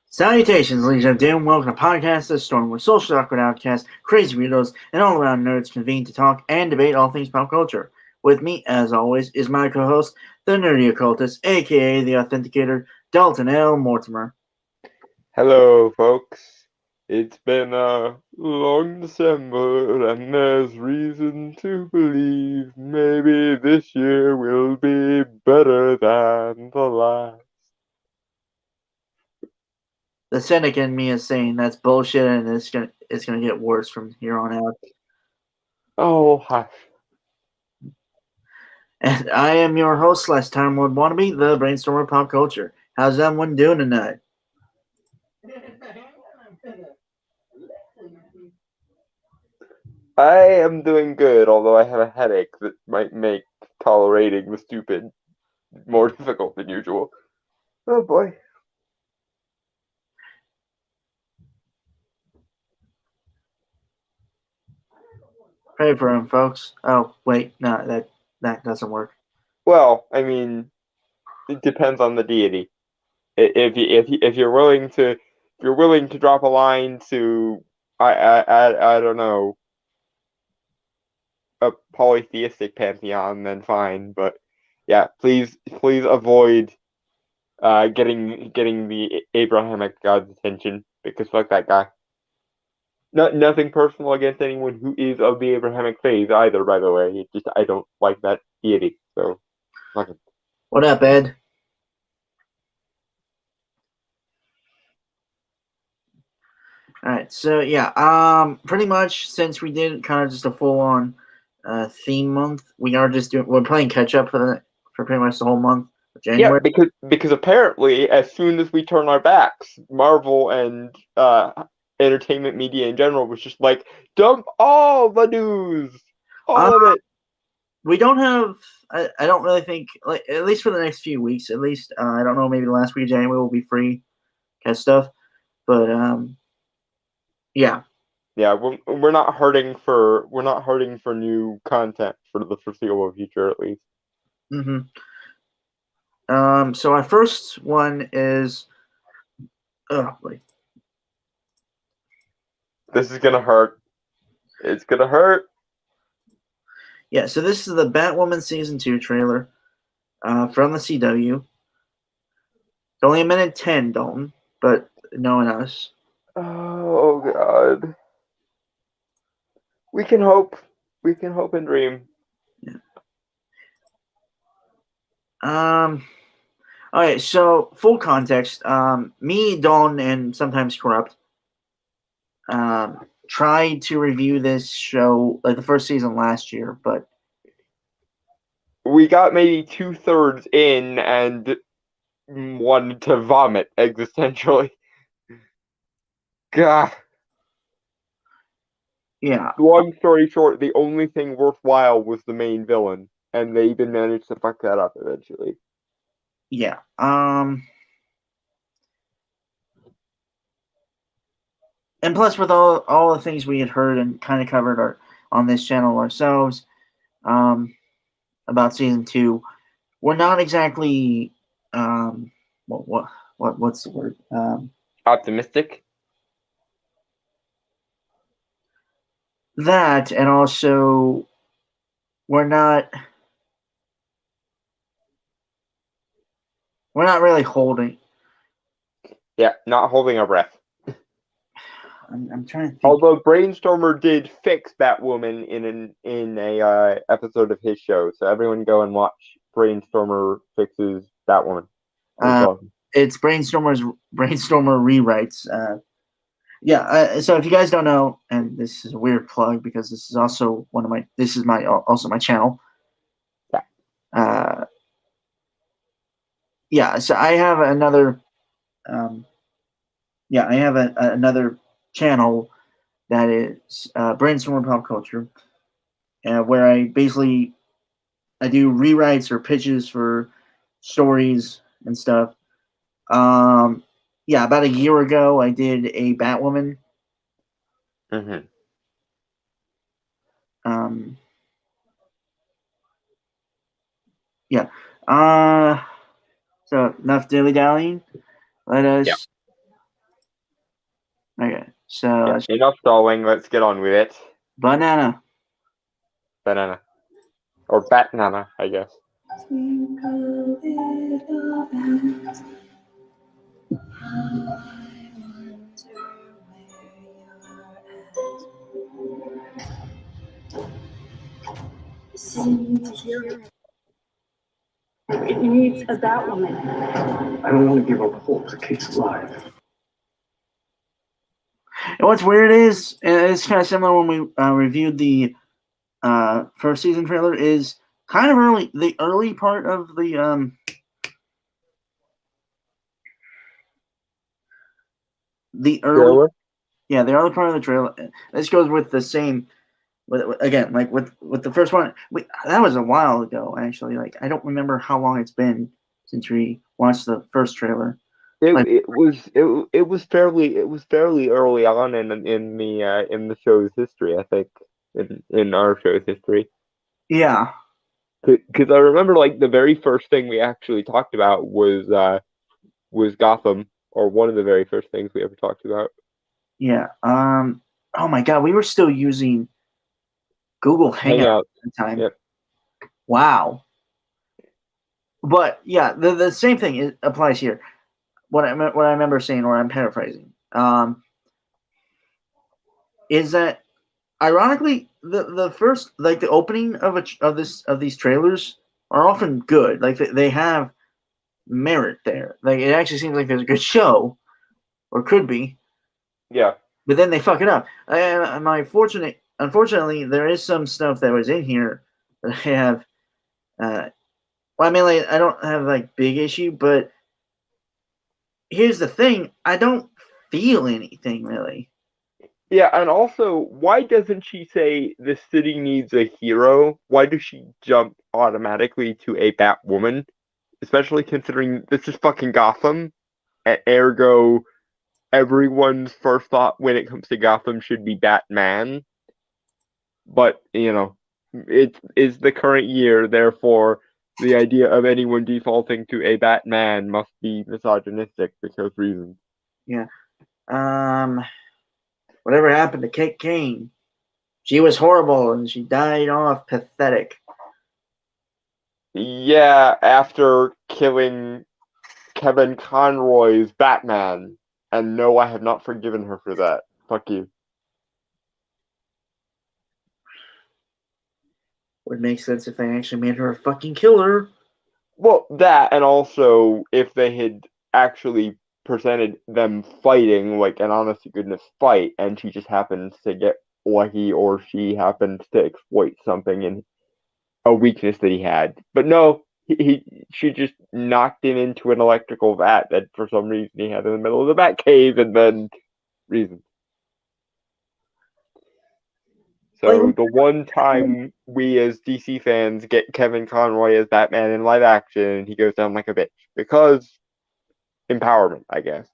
Salutations, ladies and gentlemen. Welcome to Podcast The Storm, where social awkward outcasts, crazy weirdos, and all-around nerds convene to talk and debate all things pop culture. With me, as always, is my co-host, the nerdy occultist, aka the authenticator, Dalton L. Mortimer. Hello, folks. It's been a long December, and there's reason to believe maybe this year will be better than the last. The cynic in me is saying that's bullshit, and it's gonna get worse from here on out. Oh, hush. And I am your host, / Time Lord Wannabe, the brainstormer of pop culture. How's everyone doing tonight? I am doing good, although I have a headache that might make tolerating the stupid more difficult than usual. Oh boy. Pray for him, folks. Oh, wait, no, that doesn't work. Well, I mean, it depends on the deity. If you're willing to drop a line to I don't know, a polytheistic pantheon, then fine. But yeah, please avoid getting the Abrahamic god's attention, because fuck that guy. Nothing personal against anyone who is of the Abrahamic faith either, by the way. It's just I don't like that deity. So fuck it. What up, Ed? Alright, so yeah, pretty much since we did kind of just a full-on theme month, we're playing catch-up for pretty much the whole month of January. Yeah, because apparently as soon as we turn our backs, Marvel and entertainment media in general was just like, dump all the news, all of it. We don't have. I don't really think, like, at least for the next few weeks. At least I don't know. Maybe the last week of January will be free, catch stuff. But yeah. Yeah, we're not hurting for new content for the foreseeable future, at least. So our first one is. Oh boy. This is gonna hurt. It's gonna hurt. Yeah, so this is the Batwoman Season 2 trailer from the CW. It's only 1:10, Dalton, but knowing us. Oh God. We can hope. We can hope and dream. Yeah. Alright, so full context. Me, Dalton, and sometimes Corrupt tried to review this show, like the first season last year, but we got maybe 2/3 in and wanted to vomit existentially. God. Yeah. Long story short, the only thing worthwhile was the main villain, and they even managed to fuck that up eventually. Yeah. And plus, with all the things we had heard and kind of covered on this channel ourselves, about season 2, we're not exactly what's the word? Optimistic. That, and also we're not really holding. Yeah, not holding our breath. I'm trying to think. Although Brainstormer did fix Batwoman in a episode of his show, so everyone go and watch Brainstormer fixes Batwoman. It's Brainstormer rewrites. So if you guys don't know, and this is a weird plug because this is also also my channel. So I have another. I have another channel that is Brainstormer Pop Culture, where I basically do rewrites or pitches for stories and stuff. About a year ago, I did a Batwoman. Mm-hmm. So enough dilly dallying. Let us. Yeah. Okay. So enough stalling. Let's get on with it. Banana. Or Batnana, I guess. It needs a Batwoman. I don't want to give up hope that Kate's alive. And what's weird is, it's kind of similar when we reviewed the first season trailer, is kind of early, the early part of the Trailer? the early part of the trailer. This goes with the same, again, like with the first one. That was a while ago, actually. Like, I don't remember how long it's been since we watched the first trailer. It was fairly early on in the show's history, I think, in our show's history. Yeah. Because I remember, like, the very first thing we actually talked about was Gotham, or one of the very first things we ever talked about. Yeah. Oh my God, we were still using Google Hangouts at the time. Yep. Wow. But yeah, the same thing applies here. What I remember saying, or I'm paraphrasing, is that ironically the first, like, the opening of these trailers are often good. Like, they have merit there. Like, it actually seems like there's a good show, or could be. Yeah. But then they fuck it up. Unfortunately, there is some stuff that was in here that I have. Well, I mean, like, I don't have, like, big issue, but here's the thing: I don't feel anything really. Yeah, and also, why doesn't she say the city needs a hero? Why does she jump automatically to a Batwoman? Especially considering this is fucking Gotham, ergo, everyone's first thought when it comes to Gotham should be Batman. But, it is the current year, therefore, the idea of anyone defaulting to a Batman must be misogynistic for those reasons. Yeah. Whatever happened to Kate Kane? She was horrible and she died off pathetic. Yeah, after killing Kevin Conroy's Batman. And no, I have not forgiven her for that. Fuck you. Would make sense if they actually made her a fucking killer. Well, that, and also if they had actually presented them fighting, like an honest to goodness fight, and she just happens to get lucky, or she happens to exploit something in a weakness that he had. But no, she just knocked him into an electrical vat that for some reason he had in the middle of the Batcave, and then reasons. So the one time we as DC fans get Kevin Conroy as Batman in live action, he goes down like a bitch. Because empowerment, I guess.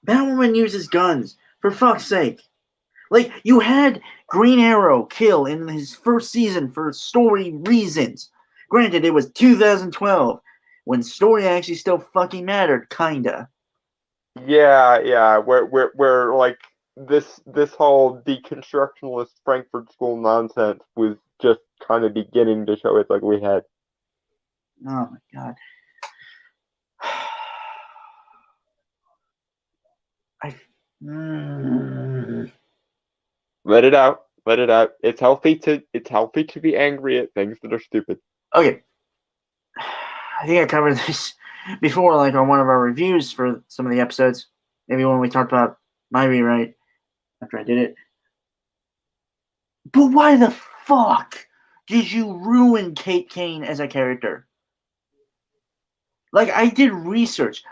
Batwoman uses guns, for fuck's sake. Like, you had Green Arrow kill in his first season for story reasons. Granted, it was 2012 when story actually still fucking mattered, kinda. Yeah. Where like this whole deconstructionalist Frankfurt School nonsense was just kind of beginning to show its ugly head. Oh my god. Let it out. Let it out. It's healthy to be angry at things that are stupid. Okay. I think I covered this before, like on one of our reviews for some of the episodes. Maybe when we talked about my rewrite after I did it. But why the fuck did you ruin Kate Kane as a character? Like, I did research.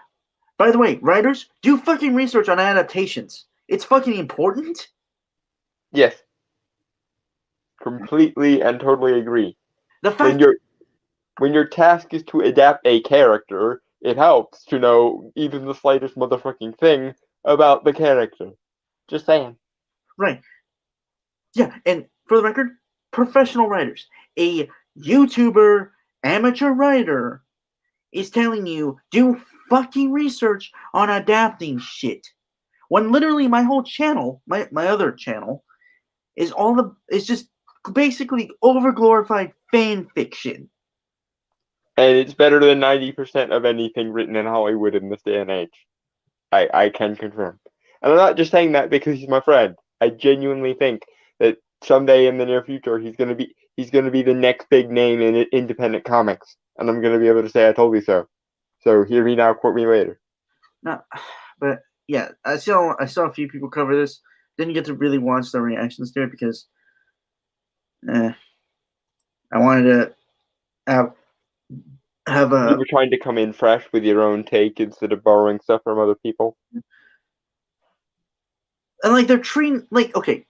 By the way, writers, do fucking research on adaptations. It's fucking important. Yes. Completely and totally agree. The fact When your task is to adapt a character, it helps to know even the slightest motherfucking thing about the character. Just saying. right. Yeah, and for the record, professional writers, a YouTuber, amateur writer is telling you do fucking research on adapting shit. When literally my whole channel, my other channel, is just basically overglorified fan fiction. And it's better than 90% of anything written in Hollywood in this day and age. I can confirm. And I'm not just saying that because he's my friend. I genuinely think that someday in the near future he's gonna be the next big name in independent comics. And I'm gonna be able to say I told you so. So hear me now, quote me later. No, but yeah, I saw a few people cover this. Didn't get to really watch the reactions to it because I wanted to have a. You were trying to come in fresh with your own take instead of borrowing stuff from other people. And like they're treating like okay,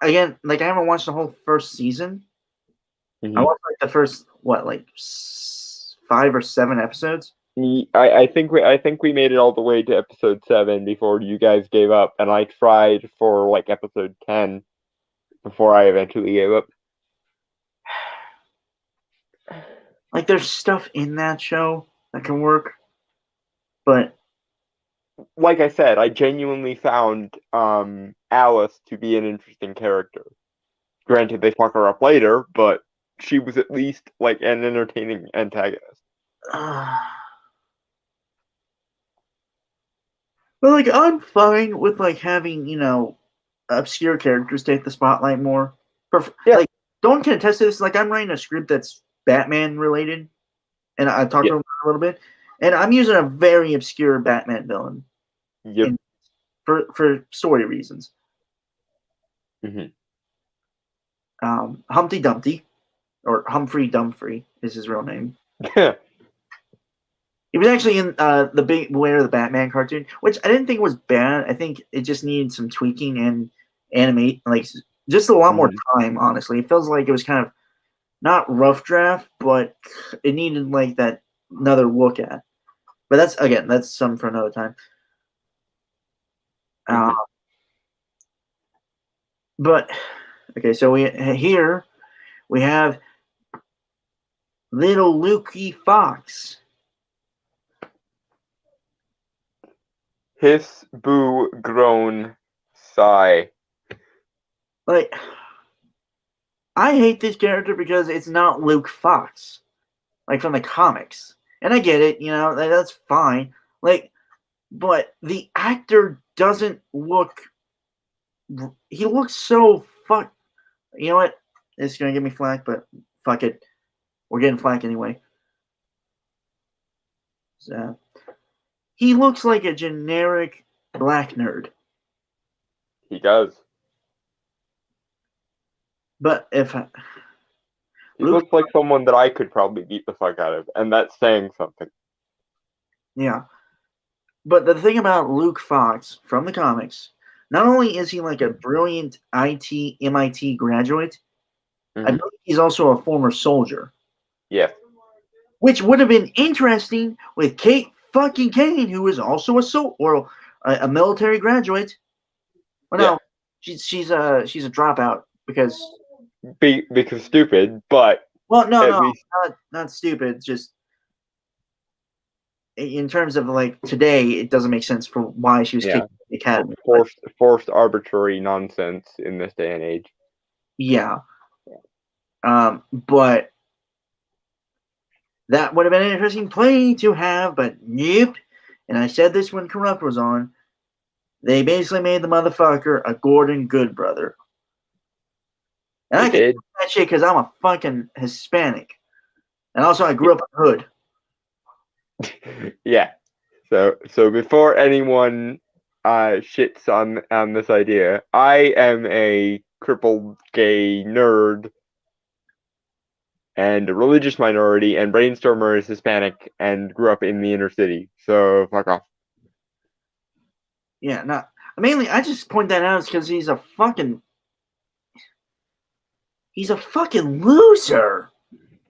again like I haven't watched the whole first season. Mm-hmm. I watched like the first 5 or 7 episodes. I think we made it all the way to episode 7 before you guys gave up, and I tried for like episode 10 before I eventually gave up. Like there's stuff in that show that can work, but like I said, I genuinely found Alice to be an interesting character. Granted, they fuck her up later, but she was at least like an entertaining antagonist. But like I'm fine with like having obscure characters take the spotlight more. Yeah. Like Dawn can attest to this. Like I'm writing a script that's Batman related, and I talked about it a little bit, and I'm using a very obscure Batman villain. Yep. For story reasons. Mm-hmm. Humpty Dumpty, or Humphrey Dumfrey is his real name. He was actually in the Big Beware of the Batman cartoon, which I didn't think was bad. I think it just needed some tweaking and animate, like just a lot more time. Honestly, it feels like it was kind of not rough draft, but it needed like that another look at. But that's something for another time. But okay, so we have little Loki Fox. Hiss, boo, groan, sigh. Like, I hate this character because it's not Luke Fox, like from the comics. And I get it, that's fine. Like, but the actor doesn't look. He looks so fuck. You know what? It's gonna give me flack, but fuck it. We're getting flack anyway. So, he looks like a generic black nerd. He does. But he looks like someone that I could probably beat the fuck out of, and that's saying something. Yeah. But the thing about Luke Fox from the comics, not only is he like a brilliant MIT graduate, I believe he's also a former soldier. Yeah. Which would have been interesting with Kate fucking Kane, who is also a military graduate. Well, no, she's a dropout because stupid, but Well, no, At no, least, not stupid. It's just in terms of like today, it doesn't make sense for why she was yeah, kicked out of the academy. forced arbitrary nonsense in this day and age. Yeah. But that would have been an interesting play to have, but nope. And I said this when Corrupt was on. They basically made the motherfucker a Gordon Good brother. And They I can't did. do that shit because I'm a fucking Hispanic. And also I grew up in the hood. Yeah. So before anyone shits on this idea, I am a crippled gay nerd and a religious minority, and Brainstormer is Hispanic and grew up in the inner city. So fuck off. Yeah, no. Mainly, I just point that out because he's a fucking loser.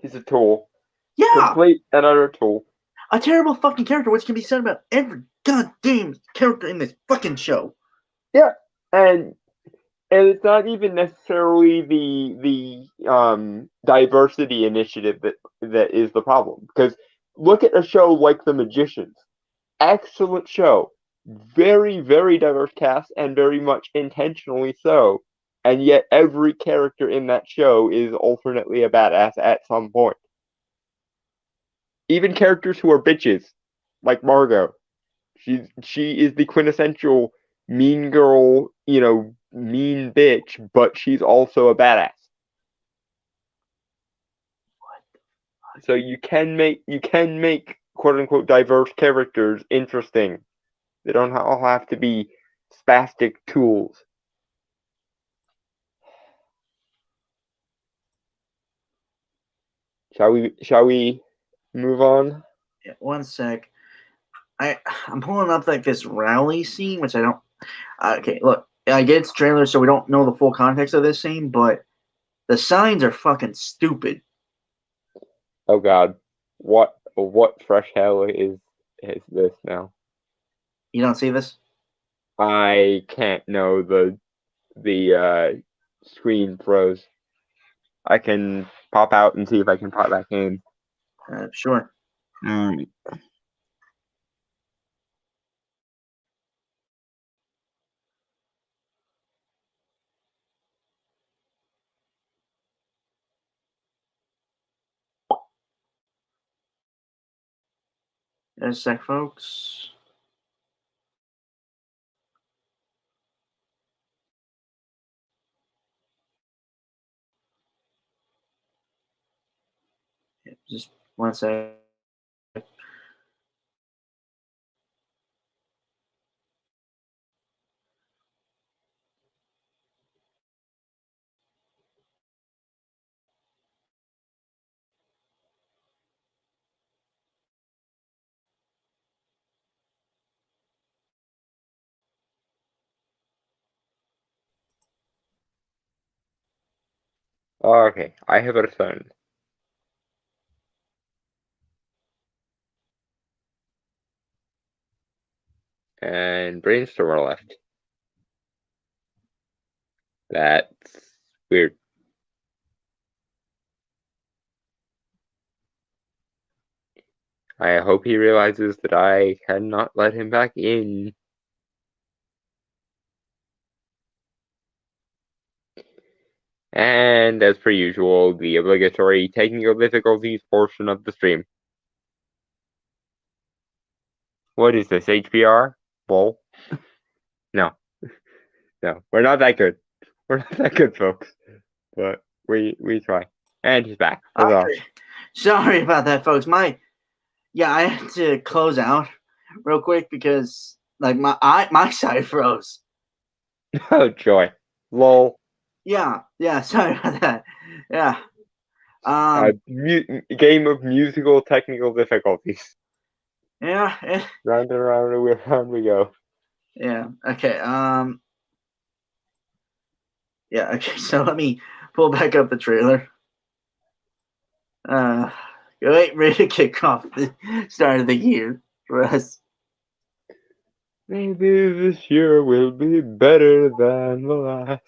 He's a tool. Yeah, Complete and utter tool. a terrible fucking character, which can be said about every goddamn character in this fucking show. Yeah, and it's not even necessarily the diversity initiative that is the problem. Because look at a show like The Magicians. Excellent show. Very, very diverse cast, and very much intentionally so. And yet every character in that show is alternately a badass at some point. Even characters who are bitches, like Margot. She is the quintessential mean girl, mean bitch, but she's also a badass. So you can make quote unquote diverse characters interesting. They don't all have to be spastic tools. Shall we move on? Yeah, one sec. I'm pulling up like this rally scene, which I don't. Okay, look, I get it's trailer, so we don't know the full context of this scene, but the signs are fucking stupid. Oh God, what fresh hell is this now? You don't see this? I can't know the screen froze. I can pop out and see if I can pop back in. Sure. Just a sec, folks. Yeah, just one sec. Okay, I have returned. And Brainstormer left. That's weird. I hope he realizes that I cannot let him back in. And as per usual, the obligatory technical difficulties portion of the stream. What is this, HBR? Bull? No. No, we're not that good. We're not that good, folks. But we try. And he's back. Sorry about that, folks. I had to close out real quick because like my side froze. Oh joy. Lol. Yeah, sorry about that. Yeah. Game of musical technical difficulties. Yeah. Round and round we go. Yeah. Okay. Yeah. Okay. So let me pull back up the trailer. Ready to kick off the start of the year for us. Maybe this year will be better than the last.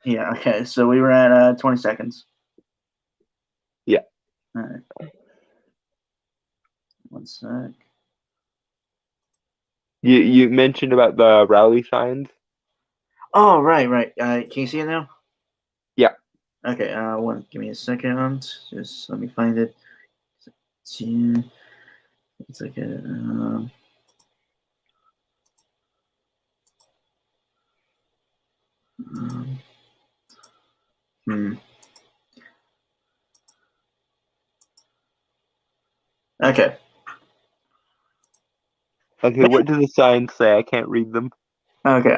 Yeah. Okay. So we were at 20 seconds. Yeah. one sec. You mentioned about the rally signs. Oh, right. Can you see it now? Yeah. Okay. Give me a second. Just let me find it. It's like a. Okay. Okay, what do the signs say? I can't read them. Okay.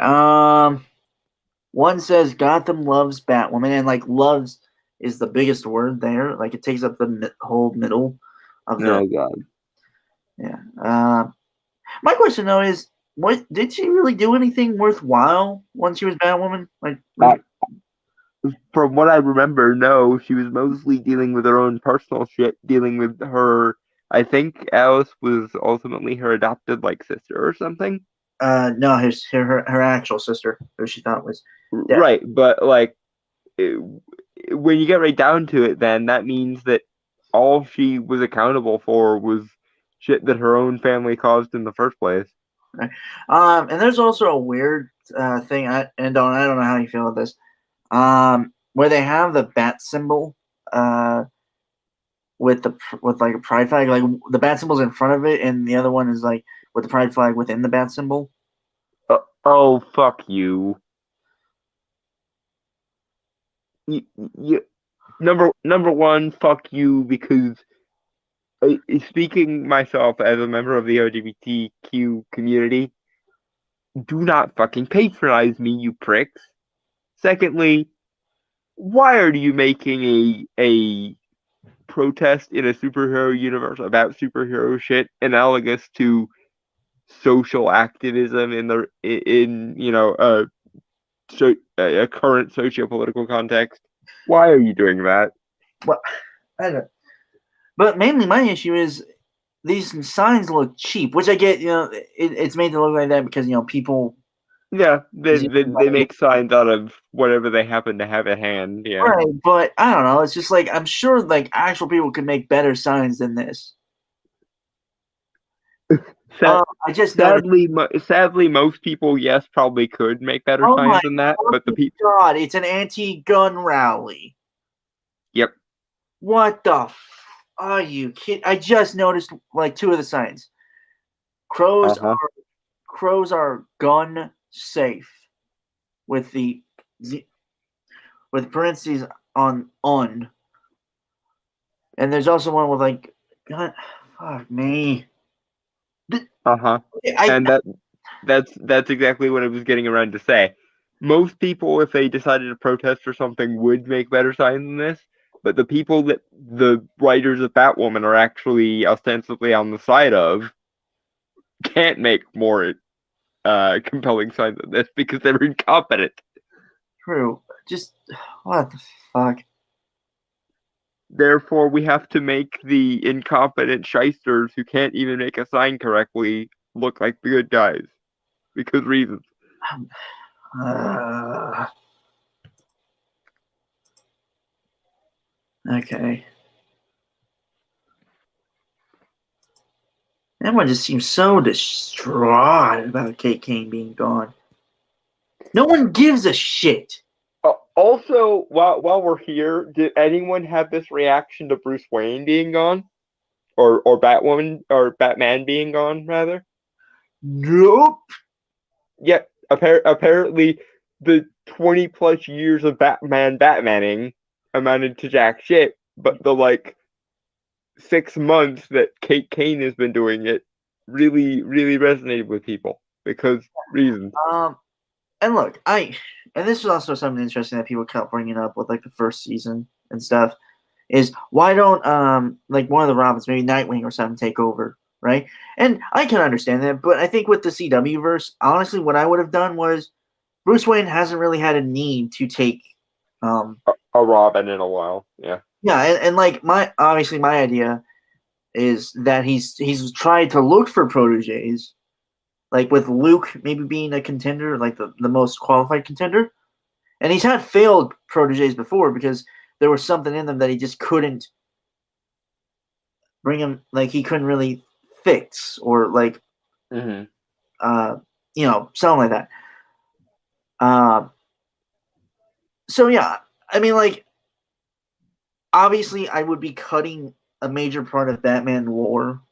One says Gotham loves Batwoman, and like loves is the biggest word there. Like it takes up the whole middle of the. Oh God. Yeah. My question though is, what did she really do anything worthwhile once she was Batwoman? Like, From what I remember, no, she was mostly dealing with her own personal shit, dealing with her. I think Alice was ultimately her adopted like sister or something. no, her actual sister, who she thought was dead. Right, but like when you get right down to it, then that means that all she was accountable for was shit that her own family caused in the first place. Right. And there's also a weird thing. I don't know how you feel about this. Where they have the bat symbol, with like a pride flag, like the bat symbol's in front of it, and the other one is like with the pride flag within the bat symbol. Oh, fuck you. You number one, fuck you, because speaking myself as a member of the LGBTQ community, do not fucking patronize me, you pricks. Secondly, why are you making a protest in a superhero universe about superhero shit analogous to social activism in a current socio-political context? Why are you doing that? Well, I don't. But mainly, my issue is these signs look cheap, which I get. It's made to look like that because people. Yeah, they make signs out of whatever they happen to have at hand. Yeah, Right, but I don't know. It's just like I'm sure like actual people could make better signs than this. I just noticed. sadly, most people, yes, probably could make better Oh my signs than that, but the people. God! It's an anti-gun rally. Yep. What the? Are you kidding? I just noticed like two of the signs. Crows are gun safe with the with parentheses on un. And there's also one with like gun. Fuck me. And that's exactly what I was getting around to say. Most people, if they decided to protest for something, would make better signs than this. But the people that the writers of Batwoman are actually ostensibly on the side of can't make more compelling signs than this because they're incompetent. True. Just what the fuck. Therefore, we have to make the incompetent shysters who can't even make a sign correctly look like the good guys. Because reasons. Okay. Everyone just seems so distraught about Kate Kane being gone. No one gives a shit. Also, while we're here, did anyone have this reaction to Bruce Wayne being gone, or Batwoman or Batman being gone rather? Nope. Yeah, apparently the 20+ years of Batmaning amounted to jack shit, but the 6 months that Kate Kane has been doing it really resonated with people because reasons. And look, and this is also something interesting that people kept bringing up with like the first season and stuff, is why don't like one of the Robins, maybe Nightwing or something, take over, right? And I can understand that, but I think with the CW verse, honestly, what I would have done was Bruce Wayne hasn't really had a need to take a Robin in a while, yeah. Yeah, and like my idea is that he's tried to look for proteges, like with Luke maybe being a contender, like the most qualified contender. And he's had failed proteges before because there was something in them that he just couldn't bring him, like he couldn't really fix or like Mm-hmm. Something like that. So yeah, I mean, like, obviously, I would be cutting a major part of Batman lore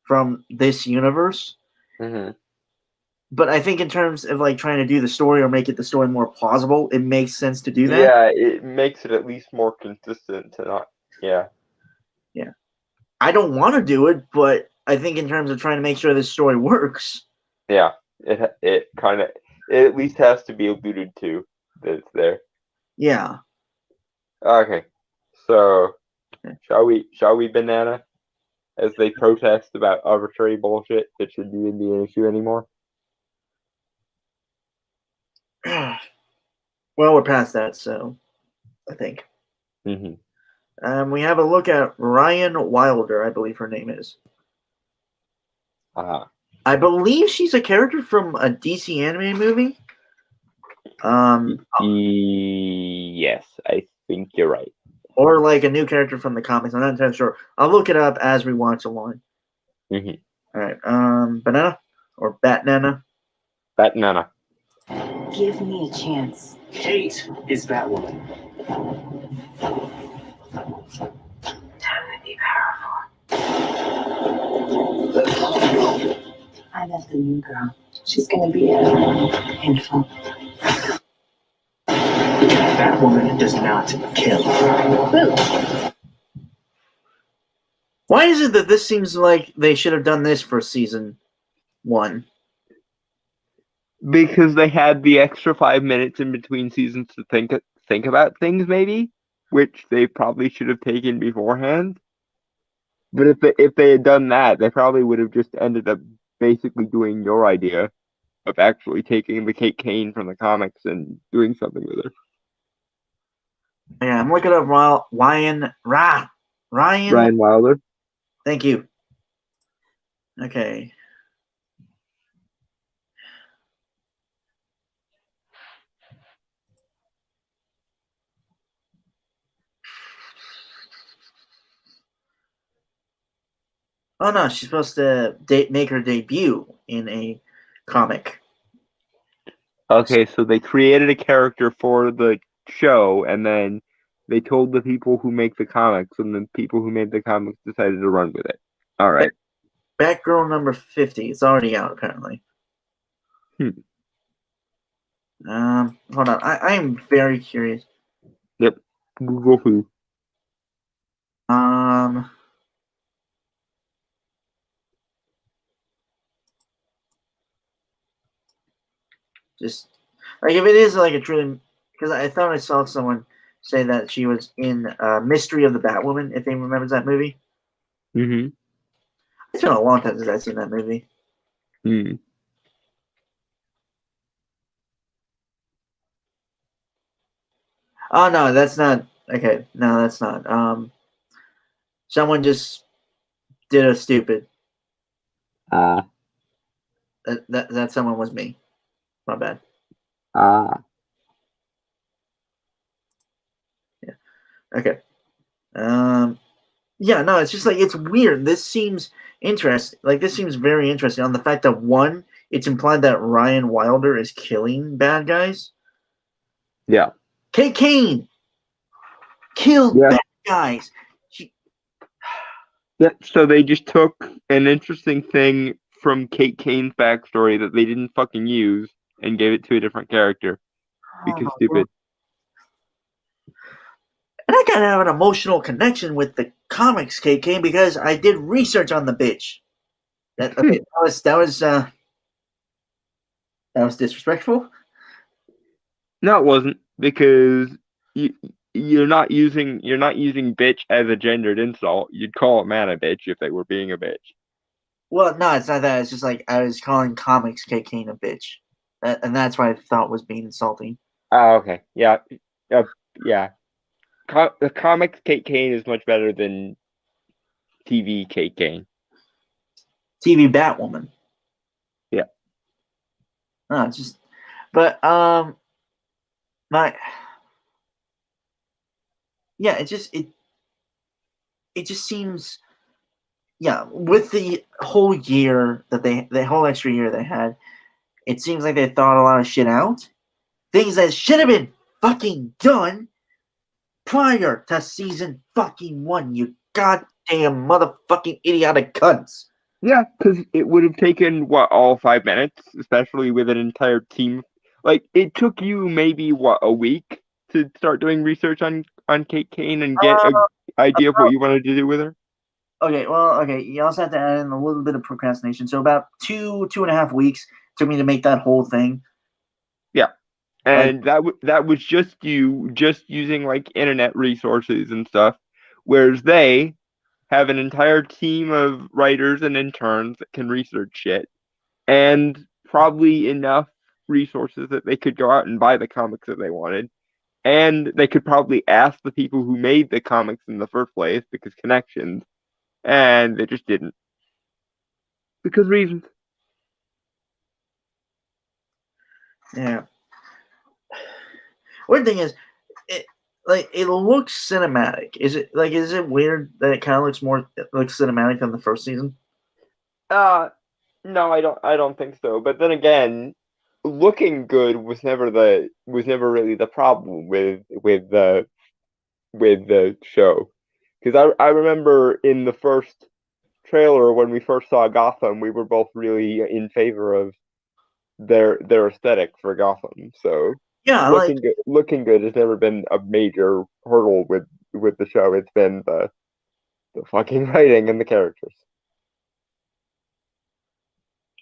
from this universe, Mm-hmm. but I think in terms of like trying to do the story or make it the story more plausible, it makes sense to do that. Yeah, it makes it at least more consistent to not. Yeah. Yeah, I don't want to do it, but I think in terms of trying to make sure this story works. Yeah. It kind of it at least has to be alluded to that it's there. Yeah. Okay. So shall we banana as they protest about arbitrary bullshit that shouldn't even be an issue anymore? Well, we're past that, so I think. Mm-hmm. We have a look at Ryan Wilder, I believe her name is. Uh-huh. I believe she's a character from a DC anime movie. Yes, I think you're right. Or like a new character from the comics. I'm not entirely sure. I'll look it up as we watch along. Mm-hmm. All right. Banana or Batnana? Banana. Give me a chance. Kate is Batwoman. Time to be powerful. I met the new girl. She's gonna be a handful. Batwoman does not kill. Boo! Why is it that this seems like they should have done this for season 1? Because they had the extra 5 minutes in between seasons to think about things, maybe, which they probably should have taken beforehand. But if they had done that, they probably would have just ended up basically doing your idea of actually taking the Kate Kane from the comics and doing something with her. Yeah, I'm looking up Ryan. Ryan Wilder. Thank you. Okay. Oh no, she's supposed to make her debut in a comic. Okay, so they created a character for the show, and then they told the people who make the comics, and the people who made the comics decided to run with it. All right. Batgirl number 50. It's already out apparently. Hold on. I am very curious. Yep. Google who. Just like if it is like a truly, because I thought I saw someone say that she was in Mystery of the Batwoman. If anyone remembers that movie, Mm-hmm. it's been a long time since I've seen that movie. Hmm. Oh no, that's not okay. No, that's not. Someone just did a stupid. That someone was me. My bad. Yeah. Okay. Yeah. No, it's just like it's weird. This seems interesting. Like this seems very interesting on the fact that one, it's implied that Ryan Wilder is killing bad guys. Yeah. Kate Kane killed bad guys. Yep. So they just took an interesting thing from Kate Kane's backstory that they didn't fucking use and gave it to a different character because stupid. And I kind of have an emotional connection with the comics, Kate Kane, because I did research on the bitch. That was disrespectful. No, it wasn't because you're not using bitch as a gendered insult. You'd call a man a bitch if they were being a bitch. Well, no, it's not that. It's just like I was calling comics Kate Kane a bitch, and that's what I thought was being insulting. Oh, okay. Yeah. Yeah. The comics Kate Kane is much better than TV Kate Kane. TV Batwoman. Yeah. No, it's just, but yeah, it just seems with the whole year the whole extra year they had, it seems like they thought a lot of shit out. Things that should have been fucking done prior to season fucking 1, you goddamn motherfucking idiotic cunts. Yeah, because it would have taken, all 5 minutes, especially with an entire team. Like, it took you maybe, a week to start doing research on Kate Kane and get an idea of what you wanted to do with her? Okay, you also have to add in a little bit of procrastination. So about 2.5 weeks took me to make that whole thing. Yeah. And that was just using, like, internet resources and stuff, whereas they have an entire team of writers and interns that can research shit, and probably enough resources that they could go out and buy the comics that they wanted, and they could probably ask the people who made the comics in the first place, because connections, and they just didn't. Because reasons. Yeah. Weird thing is, it looks cinematic. Is it weird that it kind of looks cinematic than the first season? No, I don't think so. But then again, looking good was never really the problem with the show. Because I remember in the first trailer, when we first saw Gotham, we were both really in favor of their aesthetic for Gotham. So Yeah, looking good has never been a major hurdle with the show. It's been the fucking writing and the characters.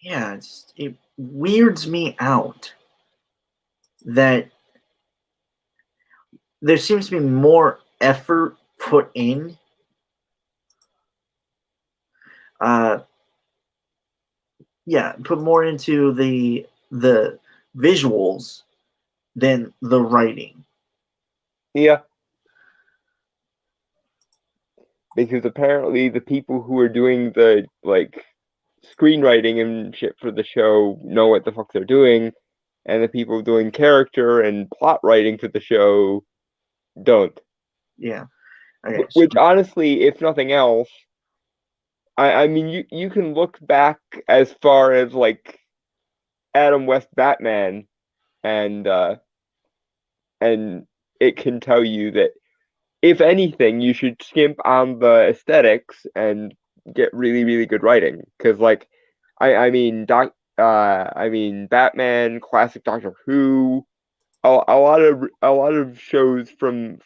yeah, it weirds me out that there seems to be more effort put in. Put more into the visuals than the writing. Yeah. Because apparently the people who are doing the, like, screenwriting and shit for the show know what the fuck they're doing, and the people doing character and plot writing for the show don't. Yeah. Okay. Which, honestly, if nothing else, I mean, you can look back as far as, like, Adam West Batman, and it can tell you that, if anything, you should skimp on the aesthetics and get really, really good writing. Because, like, I mean, Batman, classic Doctor Who, a lot of shows from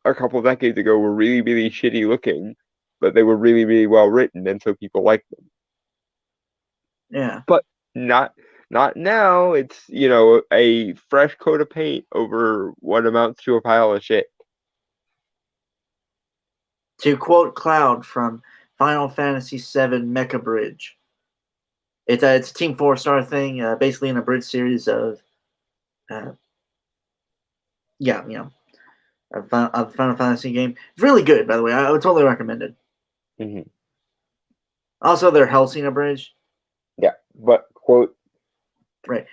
a couple of decades ago were really, really shitty looking, but they were really, really well written, and so people liked them. Yeah. But not now. It's, a fresh coat of paint over what amounts to a pile of shit. To quote Cloud from Final Fantasy VII Mecha Bridge, it's a Team 4-star thing, basically in a bridge series of, a Final Fantasy game. It's really good, by the way. I would totally recommend it. Mm-hmm. Also, their Hellsing Bridge. Yeah, but quote. Right.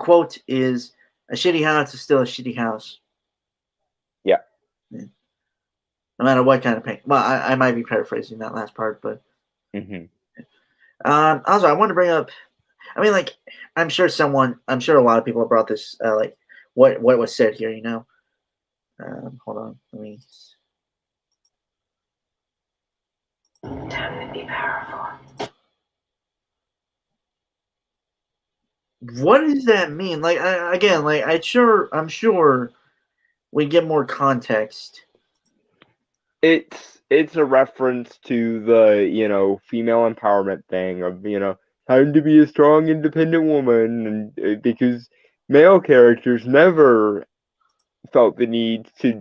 Quote is, a shitty house is still a shitty house. Yeah. No matter what kind of paint. Well, I might be paraphrasing that last part, but. Mm-hmm. Also, I want to bring up. I mean, like, I'm sure a lot of people have brought this, like, what was said here. Hold on, let me. Time to be powerful. What does that mean? Like, I'm sure we get more context. It's a reference to the, female empowerment thing of, time to be a strong, independent woman, and because male characters never felt the need to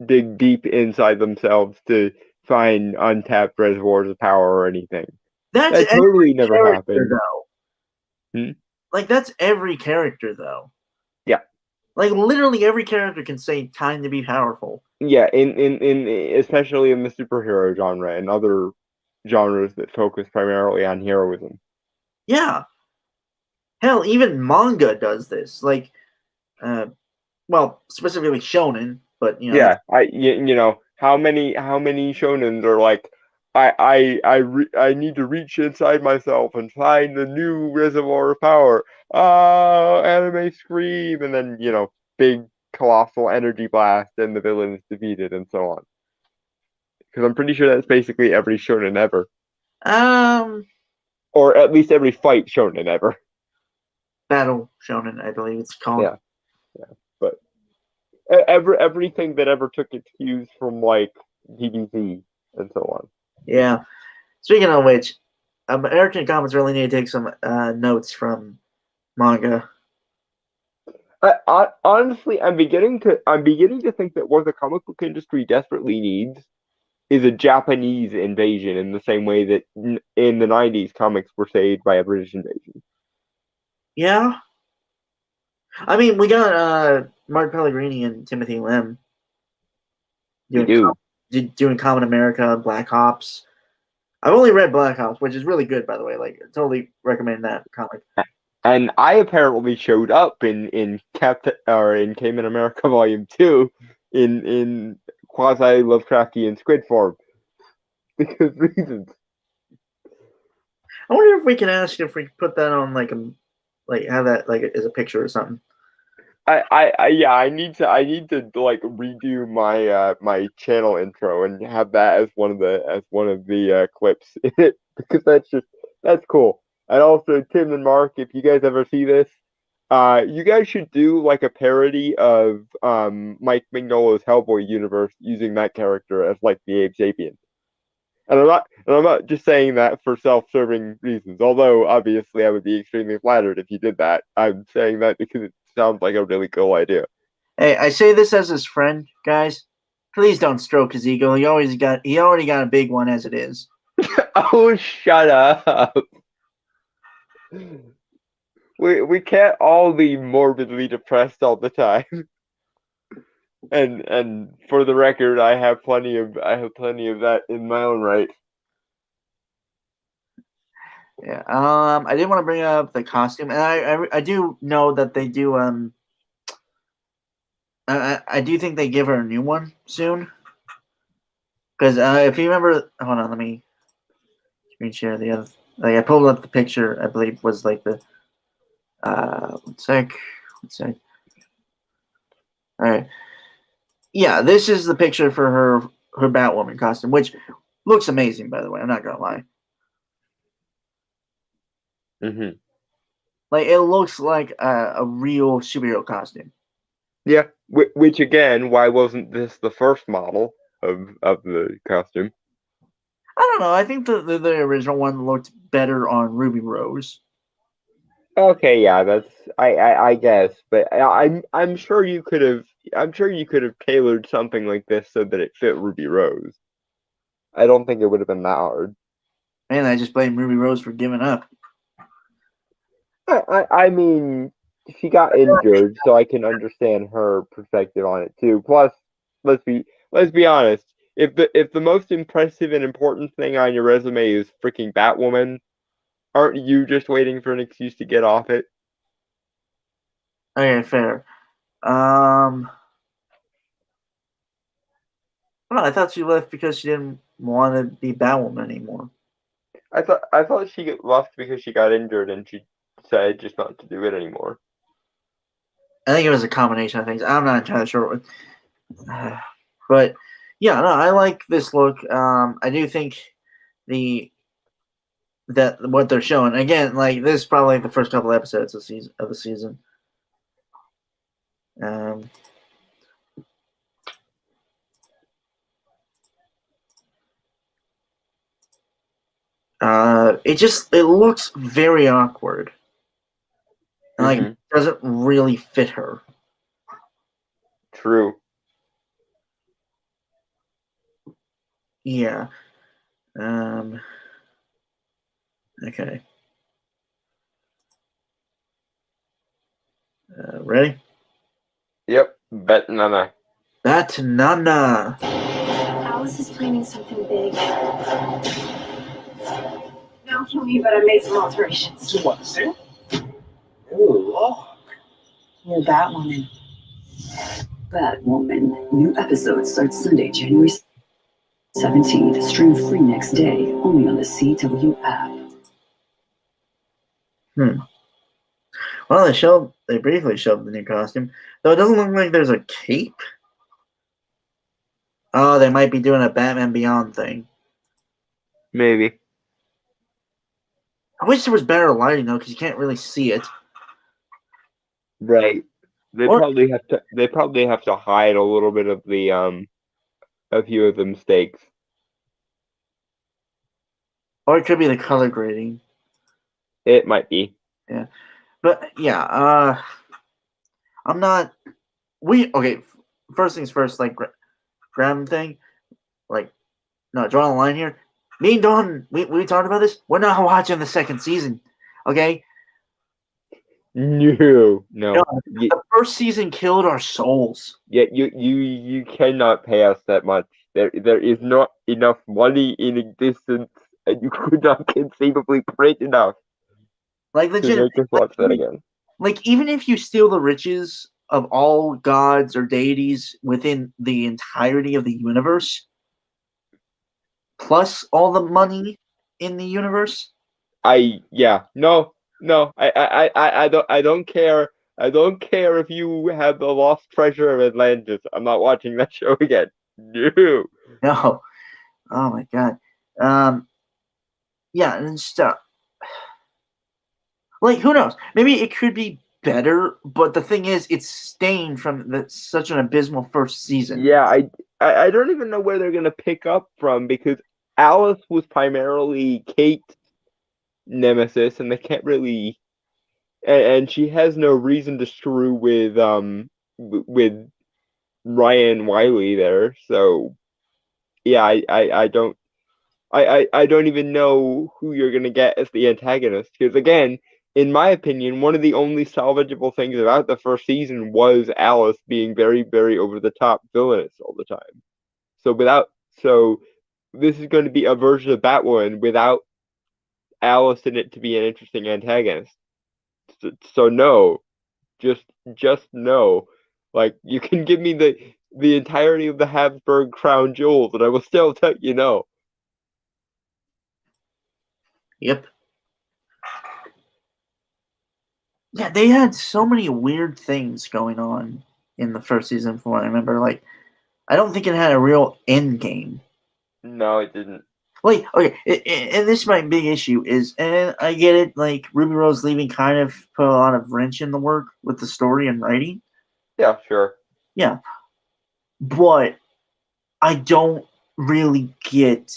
dig deep inside themselves to find untapped reservoirs of power or anything. That's That totally never happened. Though. Like, that's every character, though. Yeah. Like, literally every character can say time to be powerful. Yeah, in especially in the superhero genre and other genres that focus primarily on heroism. Yeah. Hell, even manga does this. Like, specifically shonen, but Yeah, how many shonens are like, I need to reach inside myself and find the new reservoir of power. Anime scream, and then big colossal energy blast, and the villain is defeated, and so on. Because I'm pretty sure that's basically every shonen ever, or at least every fight shonen ever. Battle Shonen, I believe it's called. Yeah. But everything that ever took its cues from like DBZ and so on. Yeah. Speaking of which, American comics really need to take some notes from manga. Honestly, I'm beginning to think that what the comic book industry desperately needs is a Japanese invasion, in the same way that in the 90s comics were saved by a British invasion. Yeah. I mean, we got Mark Pellegrini and Timothy Lim doing Common America, Black Ops. I've only read Black Ops, which is really good, by the way. Like, totally recommend that comic. And I apparently showed up in Cayman America Volume 2 in quasi Lovecraftian squid form because reasons. I wonder if we can ask if we can put that on like have that like as a picture or something. I need to like redo my channel intro and have that as one of the clips in it, because that's cool. And also, Tim and Mark, if you guys ever see this, you guys should do like a parody of Mike Mignola's Hellboy universe using that character as like the Abe Sapien. And I'm not just saying that for self-serving reasons, although obviously I would be extremely flattered if you did that. I'm saying that because it sounds like a really cool idea. Hey, I say this as his friend, guys. Please don't stroke his ego. He already got a big one as it is. Oh, shut up. We can't all be morbidly depressed all the time. And for the record, I have plenty of that in my own right. Yeah. I did want to bring up the costume, and I do know that they do. I do think they give her a new one soon. Because if you remember, hold on, let me screen share the other. Like I pulled up the picture. I believe was like the. One sec. All right. Yeah, this is the picture for her Batwoman costume, which looks amazing, by the way. I'm not gonna lie. Mm-hmm. Like it looks like a real superhero costume. Yeah, which again, why wasn't this the first model of the costume? I don't know. I think the original one looked better on Ruby Rose. Okay, yeah, that's I guess, but I'm sure you could have tailored something like this so that it fit Ruby Rose. I don't think it would have been that hard. Man, I just blame Ruby Rose for giving up. I mean, she got injured, so I can understand her perspective on it too. Plus, let's be honest. If the most impressive and important thing on your resume is freaking Batwoman, aren't you just waiting for an excuse to get off it? Okay, fair. Well, I thought she left because she didn't want to be Batwoman anymore. I thought she left because she got injured and she decided just not to do it anymore. I think it was a combination of things. I'm not entirely sure. But yeah, no, I like this look. I do think that what they're showing again, like this is probably like the first couple episodes of the season. It looks very awkward. And, like doesn't really fit her. True. Yeah. Okay. Ready? Yep. Bet nana. Bet nana. Alice is planning something big. Don't kill me, but I made some alterations. You want to see? Ooh, look. You're Batwoman. Batwoman. New episode starts Sunday, January 17th, stream free next day, only on the CW app. Well, they briefly showed the new costume, though it doesn't look like there's a cape. Oh, they might be doing a Batman Beyond thing. Maybe. I wish there was better lighting though, because you can't really see it. Right. They Or- probably have to hide a little bit of the a few of the mistakes. Or it could be the color grading. It might be. But yeah, I'm not. First things first, like grab thing, like no, drawing a line here. Me and Dawn, we talked about this. We're not watching the second season, okay? No. The first season killed our souls. Yeah, you cannot pay us that much. There is not enough money in existence, and you could not conceivably print enough Like to legit, make us watch that again. like even if you steal the riches of all gods or deities within the entirety of the universe, plus all the money in the universe, I don't care. I don't care if you have the lost treasure of Atlantis. I'm not watching that show again. No. no. Oh my god. Yeah, and stuff. Like who knows? Maybe it could be better, but the thing is, it's stained from such an abysmal first season. Yeah, I don't even know where they're gonna pick up from because Alice was primarily Kate's nemesis, and they can't really, and she has no reason to screw with Ryan Wiley there. So yeah, I don't even know who you're gonna get as the antagonist because again, in my opinion, one of the only salvageable things about the first season was Alice being very, very over the top villainous all the time. So this is going to be a version of Batwoman without Alice in it to be an interesting antagonist. So no, just no. Like you can give me the entirety of the Habsburg crown jewels, and I will still tell you no. Yep. Yeah, they had so many weird things going on in the first season from what I remember. Like, I don't think it had a real end game. No, it didn't. Like, okay, and this is my big issue is, and I get it, like, Ruby Rose leaving kind of put a lot of wrench in the work with the story and writing. Yeah, sure. Yeah. But I don't really get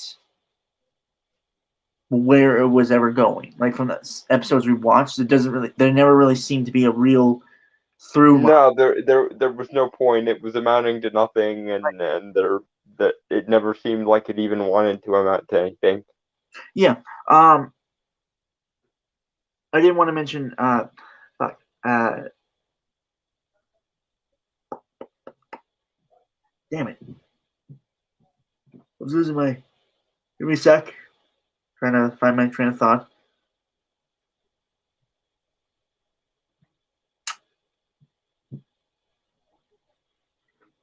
where it was ever going. Like, from the episodes we watched, there never really seemed to be a real through line. No, there was no point. It was amounting to nothing, and that it never seemed like it even wanted to amount to anything. Yeah. I didn't want to mention fuck. Damn it. I was losing my give me a sec. Trying to find my train of thought.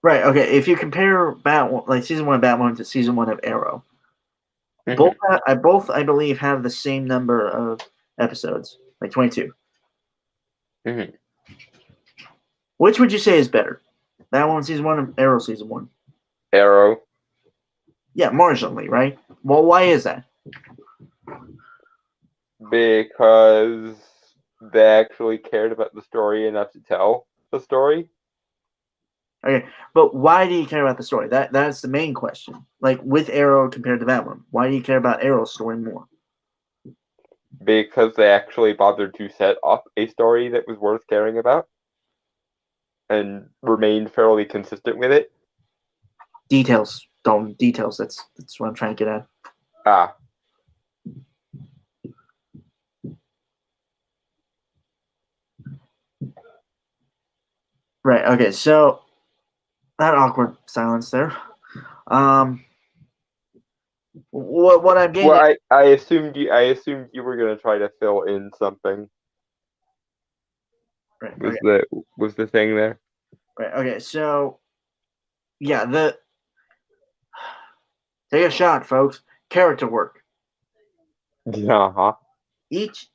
Right, okay. If you compare like season 1 of Batman to season 1 of Arrow, both I believe have the same number of episodes, like 22. Mhm. Which would you say is better? Batman season 1 or Arrow season 1? Arrow. Yeah, marginally, right? Well, why is that? Because they actually cared about the story enough to tell the story. Okay, but why do you care about the story? That's the main question. Like with Arrow compared to Batman, why do you care about Arrow's story more? Because they actually bothered to set up a story that was worth caring about and remained fairly consistent with it. Details, don't details. That's what I'm trying to get at. Ah. Right. Okay. So that awkward silence there. What I'm getting? Well, I assumed you were gonna try to fill in something. Right. Was Okay. the thing there? Right. Okay. So yeah, Take a shot, folks. Character work. Uh-huh. It's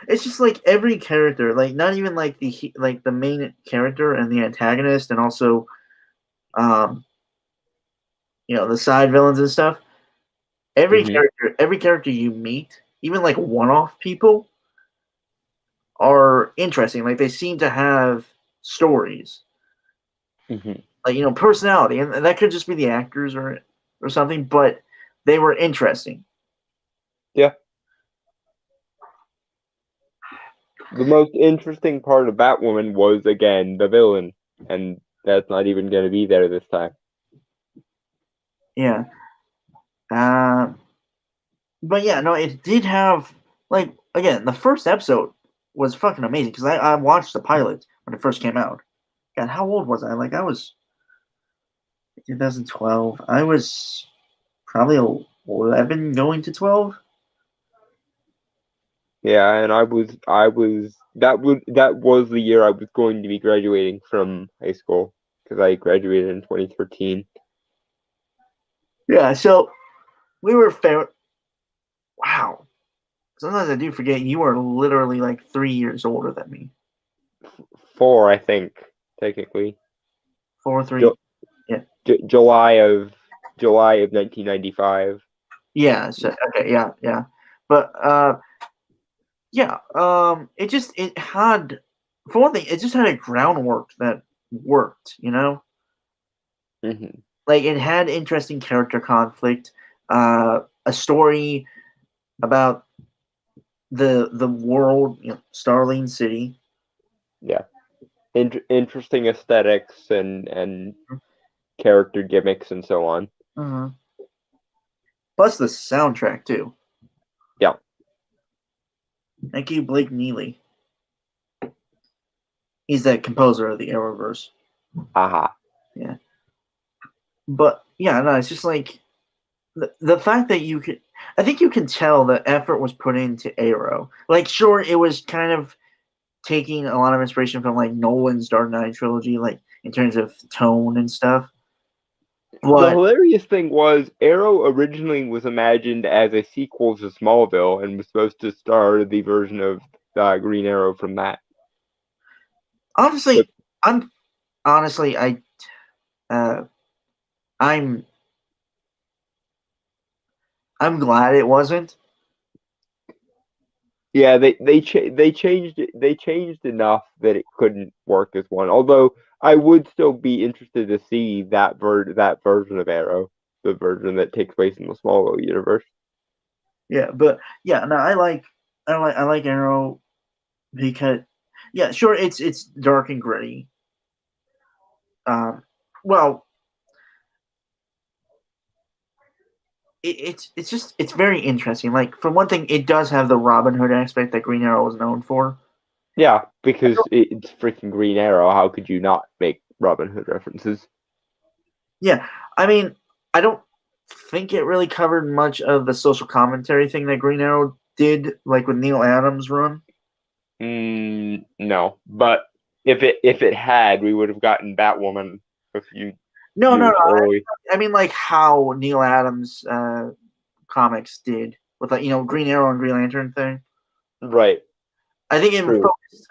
just like every character, like not even like the main character and the antagonist, and also, um, the side villains and stuff. Mhm. Every character you meet, even like one-off people, are interesting. Like they seem to have stories, Mhm. like personality, and that could just be the actors or something, but they were interesting. Yeah. The most interesting part of Batwoman was again the villain, and that's not even going to be there this time. Yeah. But yeah, no, it did have, like, again, the first episode was fucking amazing because I watched the pilot when it first came out. God, how old was I? Like I was 2012. I was probably 11 going to 12. Yeah, and that was the year I was going to be graduating from high school because I graduated in 2013. Yeah, so we were fair. Wow. Sometimes I do forget you are literally like 3 years older than me. 4, I think, technically. 4, 3. Ju- Yeah. July of 1995. Yeah. So okay. Yeah. Yeah. But yeah. It had, for one thing, it just had a groundwork that worked. Hmm. Like it had interesting character conflict, a story about the world, Starling City. Yeah, interesting aesthetics and character gimmicks and so on. Uh-huh. Plus the soundtrack too. Yeah. Thank you, Blake Neely. He's the composer of the Arrowverse. Aha. Yeah. But yeah, no, it's just like the fact that I think you can tell the effort was put into Arrow. Like, sure, it was kind of taking a lot of inspiration from like Nolan's Dark Knight trilogy, like in terms of tone and stuff. The But hilarious thing was, Arrow originally was imagined as a sequel to Smallville and was supposed to star the version of Green Arrow from that. honestly, But I'm honestly uh, I'm I'm glad it wasn't. yeah, they changed it. They changed enough that it couldn't work as one. Although I would still be interested to see that version of Arrow, the version that takes place in the Smallville universe. Yeah, but yeah, no, I like Arrow because yeah, sure, it's dark and gritty. Well, it's very interesting. Like for one thing, it does have the Robin Hood aspect that Green Arrow was known for. Yeah, because it's freaking Green Arrow. How could you not make Robin Hood references? Yeah, I mean, I don't think it really covered much of the social commentary thing that Green Arrow did, like with Neil Adams' run. No, but if it had, we would have gotten Batwoman a few No, no, years no. early. I mean, like how Neil Adams comics did with like Green Arrow and Green Lantern thing. Right. I think it True. focused.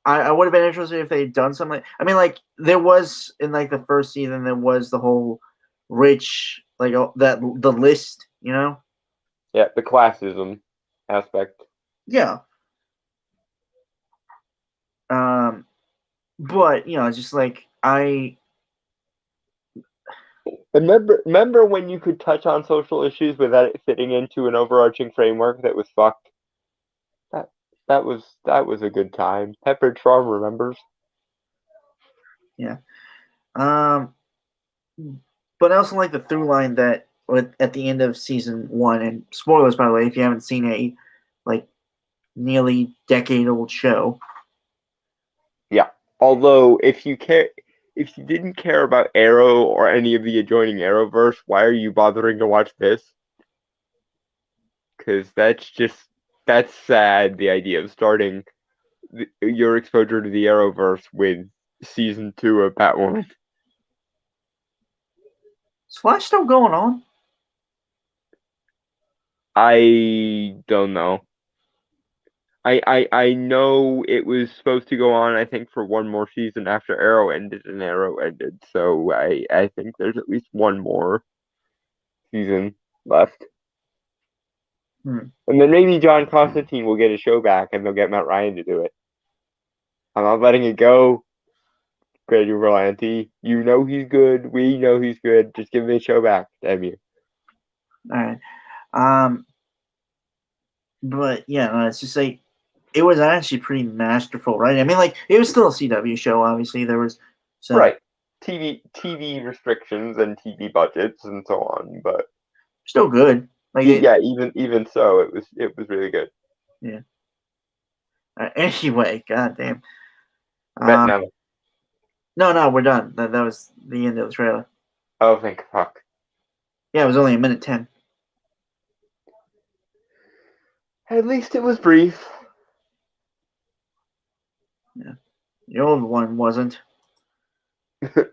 I would have been interested if they had done something. I mean, like there was in like the first season, there was the whole rich that the list. Yeah, the classism aspect. Yeah. Um, but it's just like Remember when you could touch on social issues without it fitting into an overarching framework that was fucked? That that was a good time. Pepperidge Farm remembers. Yeah. Um, but I also like the through line that at the end of season 1, and spoilers by the way if you haven't seen a like nearly decade old show. Yeah. Although if you didn't care about Arrow or any of the adjoining Arrowverse, why are you bothering to watch this? Because that's sad. The idea of starting your exposure to the Arrowverse with season 2 of Batwoman. Is Flash still going on? I don't know. I know it was supposed to go on, I think, for one more season after Arrow ended, and Arrow ended. So I think there's at least one more season left. Hmm. And then maybe John Constantine will get a show back, and they'll get Matt Ryan to do it. I'm not letting it go. Greg Berlanti, you know he's good. We know he's good. Just give me a show back, damn you. All right. But yeah, no, it's just like it was actually pretty masterful, right? I mean, like it was still a CW show. Obviously, there was some Right. TV restrictions and TV budgets and so on, but still good. Like yeah, even so, it was really good. yeah. Anyway, goddamn. Vietnam. No, we're done. That was the end of the trailer. Oh, thank fuck. Yeah, it was only a minute 10. At least it was brief. Yeah, the old one wasn't.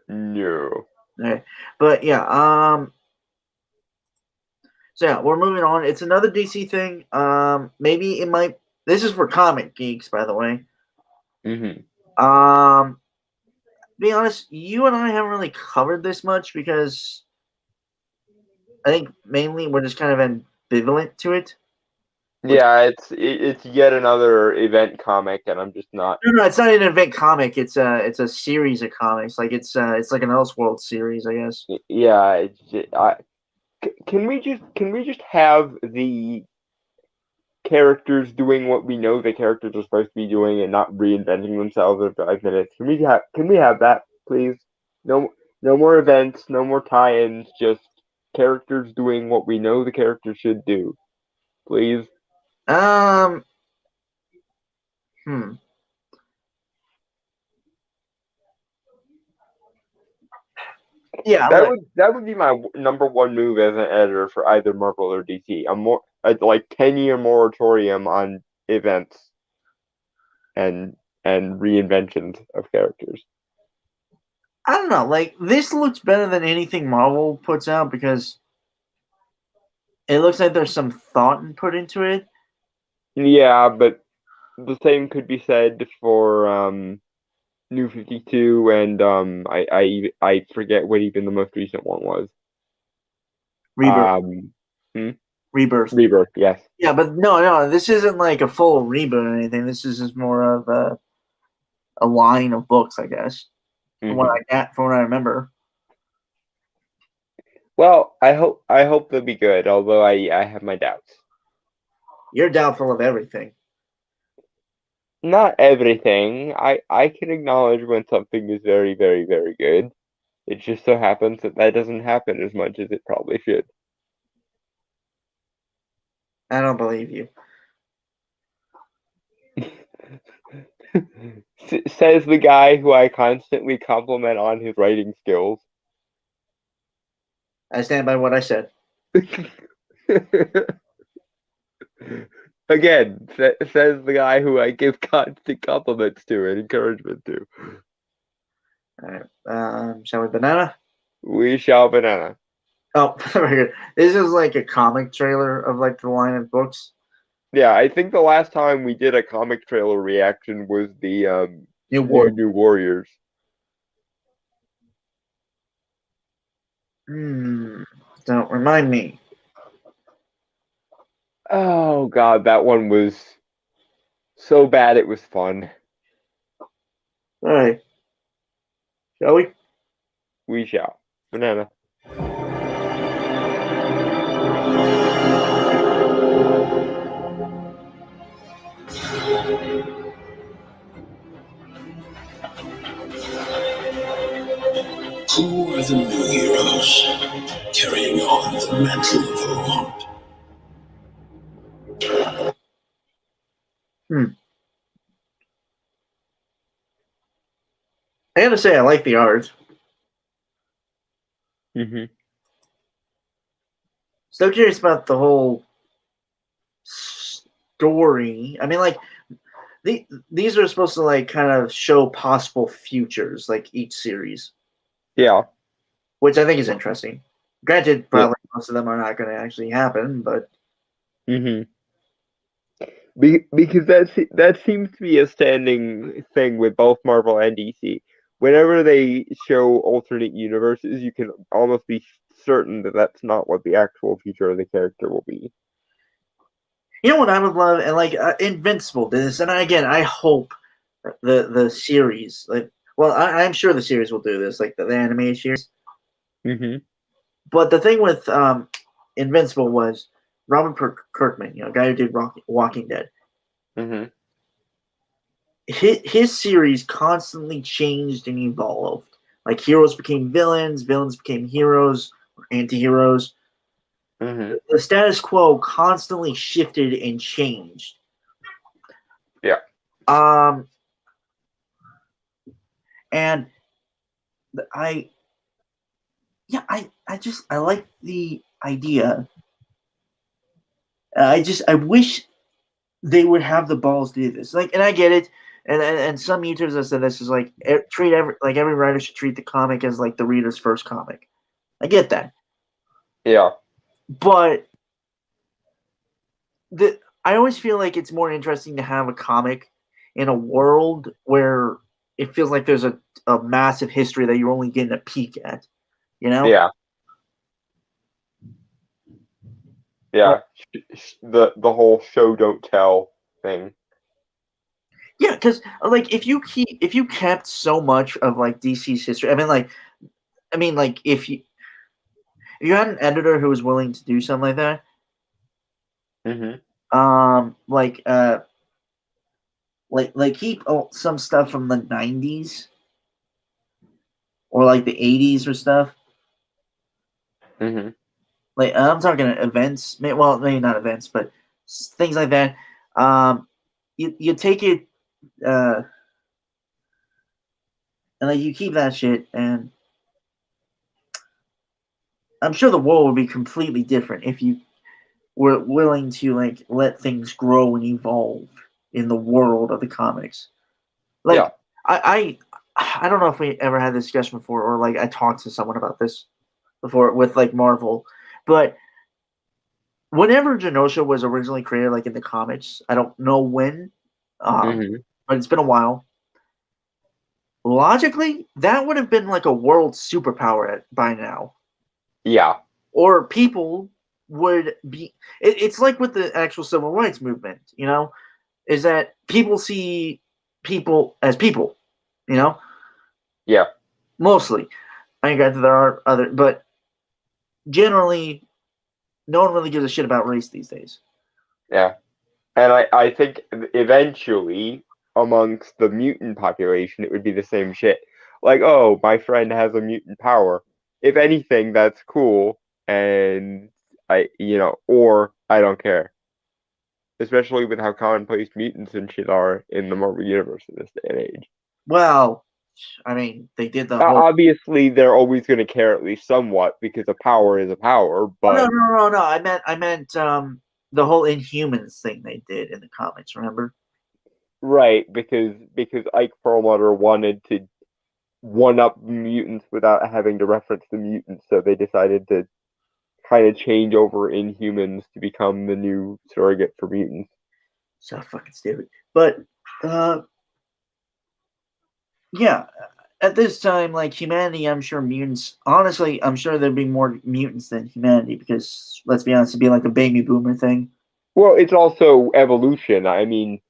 No. Okay. But yeah, so yeah, we're moving on. It's another DC thing. Maybe it might. This is for comic geeks, by the way. Mm-hmm. Be honest, you and I haven't really covered this much because I think mainly we're just kind of ambivalent to it. Yeah, it's yet another event comic, and I'm just not. No, it's not an event comic. It's a series of comics. Like it's like an Elseworld series, I guess. Yeah, can we just have the characters doing what we know the characters are supposed to be doing and not reinventing themselves in 5 minutes? Can we have that, please? No more events, no more tie-ins, just characters doing what we know the characters should do. Please. Hmm. Yeah, that would be my number one move as an editor for either Marvel or DC. A like 10-year moratorium on events and reinventions of characters. I don't know. Like this looks better than anything Marvel puts out because it looks like there's some thought put into it. Yeah, but the same could be said for New 52 and I forget what even the most recent one was. Rebirth. Rebirth. Rebirth, yes. Yeah, but no, this isn't like a full reboot or anything. This is just more of a line of books, I guess. From what I remember. Well, I hope they'll be good, although I have my doubts. You're doubtful of everything. Not everything. I can acknowledge when something is very, very, very good. It just so happens that doesn't happen as much as it probably should. I don't believe you. Says the guy who I constantly compliment on his writing skills. I stand by what I said. Again, says the guy who I give constant compliments to and encouragement to. All right. Shall we banana? We shall banana. Oh, very good. This is like a comic trailer of like the line of books. Yeah, I think the last time we did a comic trailer reaction was the New Warriors. Don't remind me. Oh god, that one was so bad it was fun. All right. Shall we? We shall. Banana. Who are the new heroes carrying on the mantle of old? I gotta say, I like the art. Still curious about the whole story. I mean, like, these are supposed to, like, kind of show possible futures, like, each series. Yeah. Which I think is interesting. Granted, probably most of them are not going to actually happen, but... Mm-hmm. Because that seems to be a standing thing with both Marvel and DC. Whenever they show alternate universes, you can almost be certain that that's not what the actual future of the character will be. You know what I would love, and like Invincible did this, and again, I hope the series, like, well, I'm sure the series will do this, like the animated series. Mm-hmm. But the thing with Invincible was Robert Kirkman, guy who did Walking Dead. Mm-hmm. His series constantly changed and evolved. Like heroes became villains, villains became heroes or anti-heroes. Mm-hmm. The status quo constantly shifted and changed. Yeah. And I like the idea. I wish they would have the balls to do this. Like, and I get it. And some YouTubers have said this is like every writer should treat the comic as like the reader's first comic. I get that. Yeah. But I always feel like it's more interesting to have a comic in a world where it feels like there's a massive history that you're only getting a peek at. Yeah. Yeah. The whole show don't tell thing. Yeah, because like if you kept so much of like DC's history, I mean like if you had an editor who was willing to do something like that, Mm-hmm. like keep some stuff from the 90s or like the 80s or stuff. Mm-hmm. Like I'm talking events, well maybe not events, but things like that. You take it and like you keep that shit, and I'm sure the world would be completely different if you were willing to like let things grow and evolve in the world of the comics. Like Yeah. I don't know if we ever had this discussion before, or like I talked to someone about this before with like Marvel, but whenever Genosha was originally created, like in the comics, I don't know when, Mm-hmm. but it's been a while. Logically, that would have been like a world superpower by now. Yeah. Or people would be. It's like with the actual civil rights movement, is that people see people as people, Yeah. mostly. I think there are other, but generally, no one really gives a shit about race these days. Yeah. And I think eventually, amongst the mutant population, it would be the same shit. Like, oh, my friend has a mutant power. If anything, that's cool, and or I don't care. Especially with how commonplace mutants and shit are in the Marvel universe in this day and age. Well, I mean, they did the whole. Obviously, they're always going to care at least somewhat because a power is a power. Oh, But no. I meant the whole Inhumans thing they did in the comics. Remember? right, because Ike Perlmutter wanted to one up mutants without having to reference the mutants, so they decided to kind of change over Inhumans to become the new surrogate for mutants. So fucking stupid. But yeah, at this time, like humanity, I'm sure mutants. Honestly, I'm sure there'd be more mutants than humanity because let's be honest, it'd be like a baby boomer thing. Well, it's also evolution. I mean,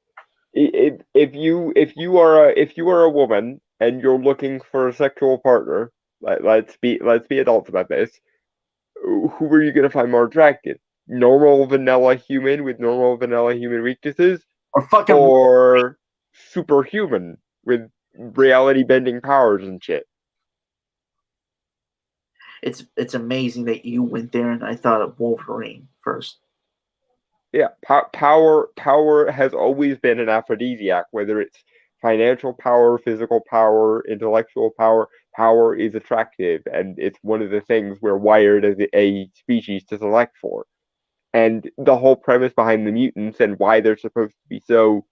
if you are a woman and you're looking for a sexual partner, let's be adults about this. Who are you going to find more attractive? Normal vanilla human with normal vanilla human weaknesses, Or fucking. or superhuman with reality bending powers and shit? It's amazing that you went there and I thought of Wolverine first. Yeah, power has always been an aphrodisiac, whether it's financial power, physical power, intellectual power. Power is attractive, and it's one of the things we're wired as a species to select for. And the whole premise behind the mutants and why they're supposed to be so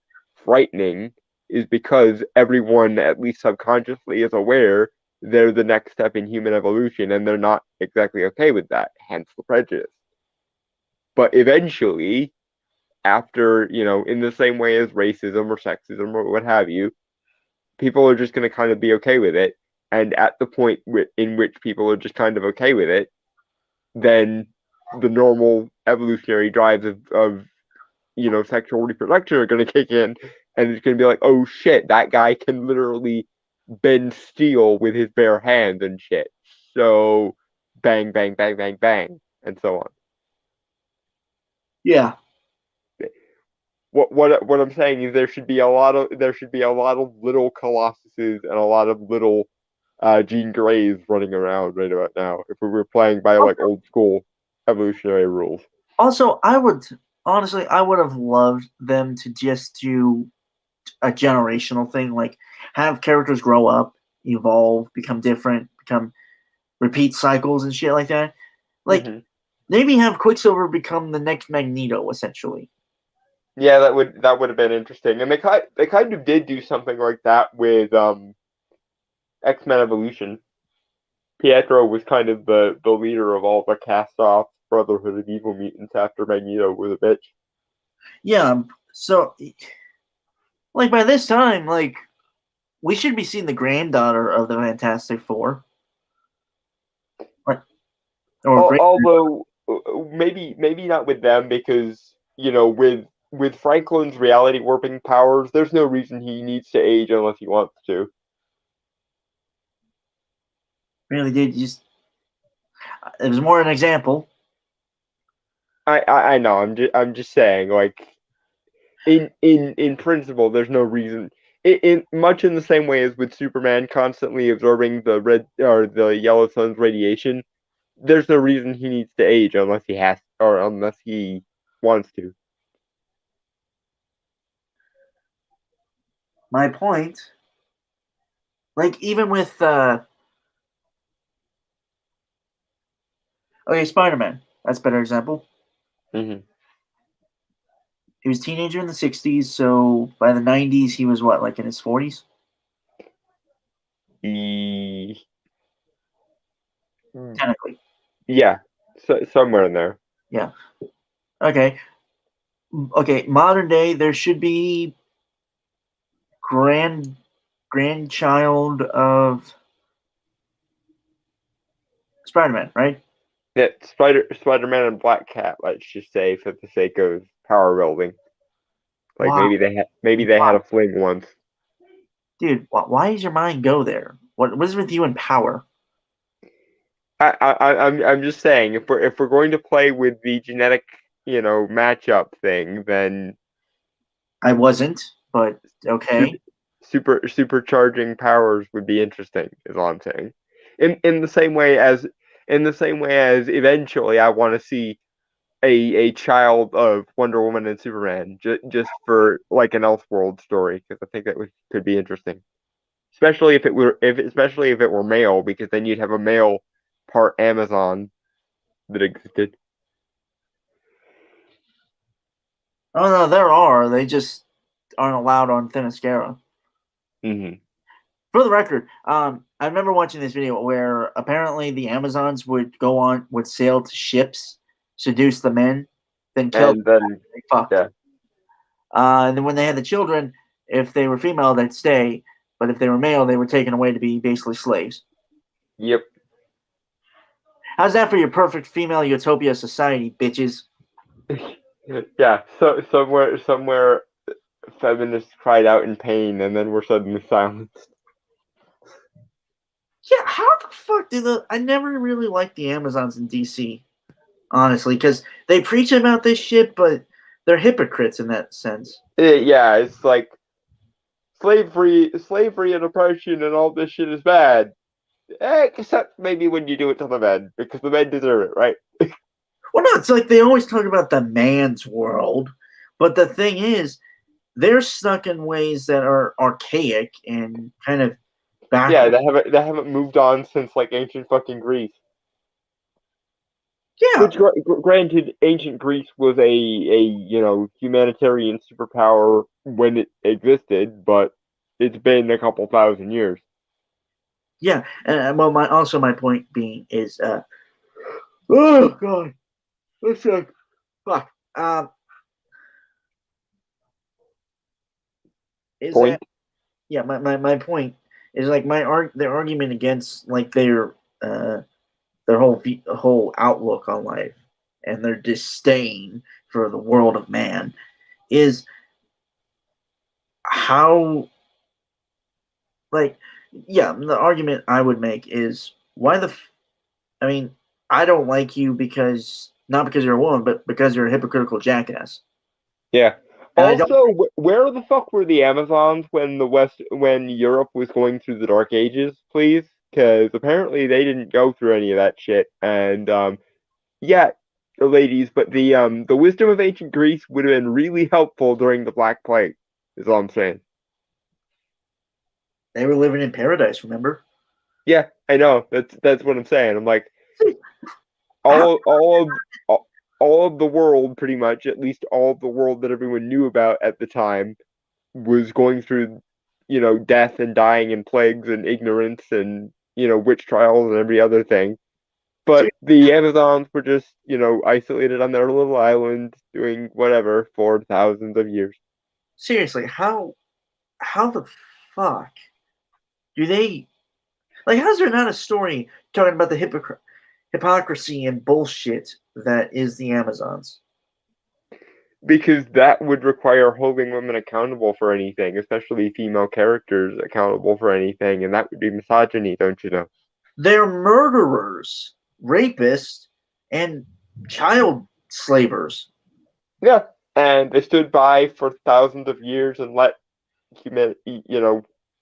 frightening is because everyone, at least subconsciously, is aware they're the next step in human evolution, and they're not exactly okay with that, hence the prejudice. But eventually, after, in the same way as racism or sexism or what have you, people are just going to kind of be okay with it. And at the point in which people are just kind of okay with it, then the normal evolutionary drives of sexual reproduction are going to kick in, and it's going to be like, oh shit, that guy can literally bend steel with his bare hands and shit. So, bang, bang, bang, bang, bang, and so on. Yeah. What I'm saying is there should be a lot of little Colossuses and a lot of little Jean Greys running around right about now if we were playing by like old school evolutionary rules. Also, I would have loved them to just do a generational thing, like have characters grow up, evolve, become different, repeat cycles and shit like that. Like maybe have Quicksilver become the next Magneto, essentially. Yeah, that would have been interesting, and they kind of did do something like that with X-Men Evolution. Pietro was kind of the leader of all the cast-off Brotherhood of Evil Mutants after Magneto was a bitch. Yeah, so like by this time, like we should be seeing the granddaughter of the Fantastic Four. Although maybe not with them, because with Franklin's reality warping powers, there's no reason he needs to age unless he wants to. Really did just. It was more an example. I know. I'm just saying, like, in principle, there's no reason. In much in the same way as with Superman constantly absorbing the red or the yellow sun's radiation, there's no reason he needs to age unless he has or unless he wants to. My point, like even with Spider-Man, that's a better example. Mm-hmm. He was a teenager in the 60s, so by the 90s he was what, like in his 40s? Technically. Yeah, somewhere in there. Yeah. Okay, modern day, there should be grandchild of Spider-Man, right? Yeah, Spider-Man and Black Cat, let's just say, for the sake of power building. Like, Wow. maybe they had a fling once. Dude, why does your mind go there? What is with you and power? I'm just saying, if we're going to play with the genetic, matchup thing, then I wasn't, but okay. supercharging powers would be interesting, is all I'm saying. In the same way as eventually I want to see a child of Wonder Woman and Superman just for like an Elseworld story, because I think that could be interesting, especially if it were male, because then you'd have a male part Amazon that existed. Oh no, there are. They just aren't allowed on Themyscira. Mm-hmm. For the record, I remember watching this video where apparently the Amazons would sail to ships, seduce the men, then kill And then fucked. yeah. And then when they had the children, if they were female, they'd stay, but if they were male, they were taken away to be basically slaves. Yep. How's that for your perfect female utopia society, bitches? Yeah. So somewhere feminists cried out in pain and then were suddenly silenced. Yeah, how the fuck I never really liked the Amazons in DC, honestly, because they preach about this shit, but they're hypocrites in that sense. Yeah, it's like slavery and oppression and all this shit is bad. Except maybe when you do it to the men, because the men deserve it, right? Well, no, it's like they always talk about the man's world, but the thing is, they're stuck in ways that are archaic and kind of back. Yeah, they haven't moved on since like ancient fucking Greece. Yeah. Which, granted, ancient Greece was a humanitarian superpower when it existed, but it's been a couple thousand years. Yeah, and well, my point being is, oh god, let's check. Fuck. Is Point. that yeah? My point is like their argument against like their whole outlook on life and their disdain for the world of man is how like yeah the argument I would make is why I mean I don't like you because not because you're a woman but because you're a hypocritical jackass Yeah. and I don't Also, where the fuck were the Amazons when Europe was going through the Dark Ages, please? Because apparently they didn't go through any of that shit. And yeah, ladies, but the wisdom of ancient Greece would have been really helpful during the Black Plague. Is all I'm saying. they were living in paradise remember Yeah, I know. That's what I'm saying. I'm like how, all of the world, pretty much, at least all of the world that everyone knew about at the time, was going through, death and dying and plagues and ignorance and, witch trials and every other thing. But the Amazons were just, isolated on their little island doing whatever for thousands of years. seriously how the fuck do they like how's there not a story talking about the hypocrisy and bullshit that is the Amazons? Because that would require holding women accountable for anything, especially female characters accountable for anything, and that would be misogyny, don't you know? They're murderers, rapists, and child slavers. Yeah, and they stood by for thousands of years and let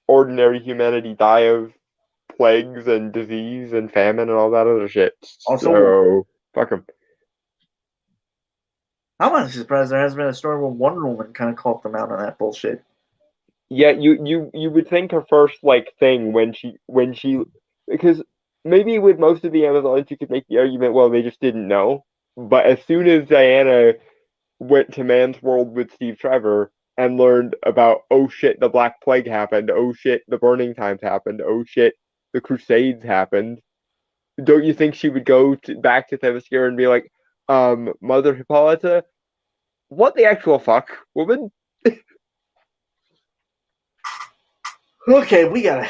ordinary humanity die of plagues and disease and famine and all that other shit. Also, So fuck them. I'm honestly surprised there hasn't been a story where Wonder Woman kind of called them out on that bullshit. Yeah, you would think her first thing when she because maybe with most of the Amazons you could make the argument, well, they just didn't know. But as soon as Diana went to Man's World with Steve Trevor and learned about, oh shit, the Black Plague happened, oh shit, the Burning Times happened, oh shit, the Crusades happened, don't you think she would go back to Themyscira and be like, Mother Hippolyta, what the actual fuck, woman? Okay, we gotta.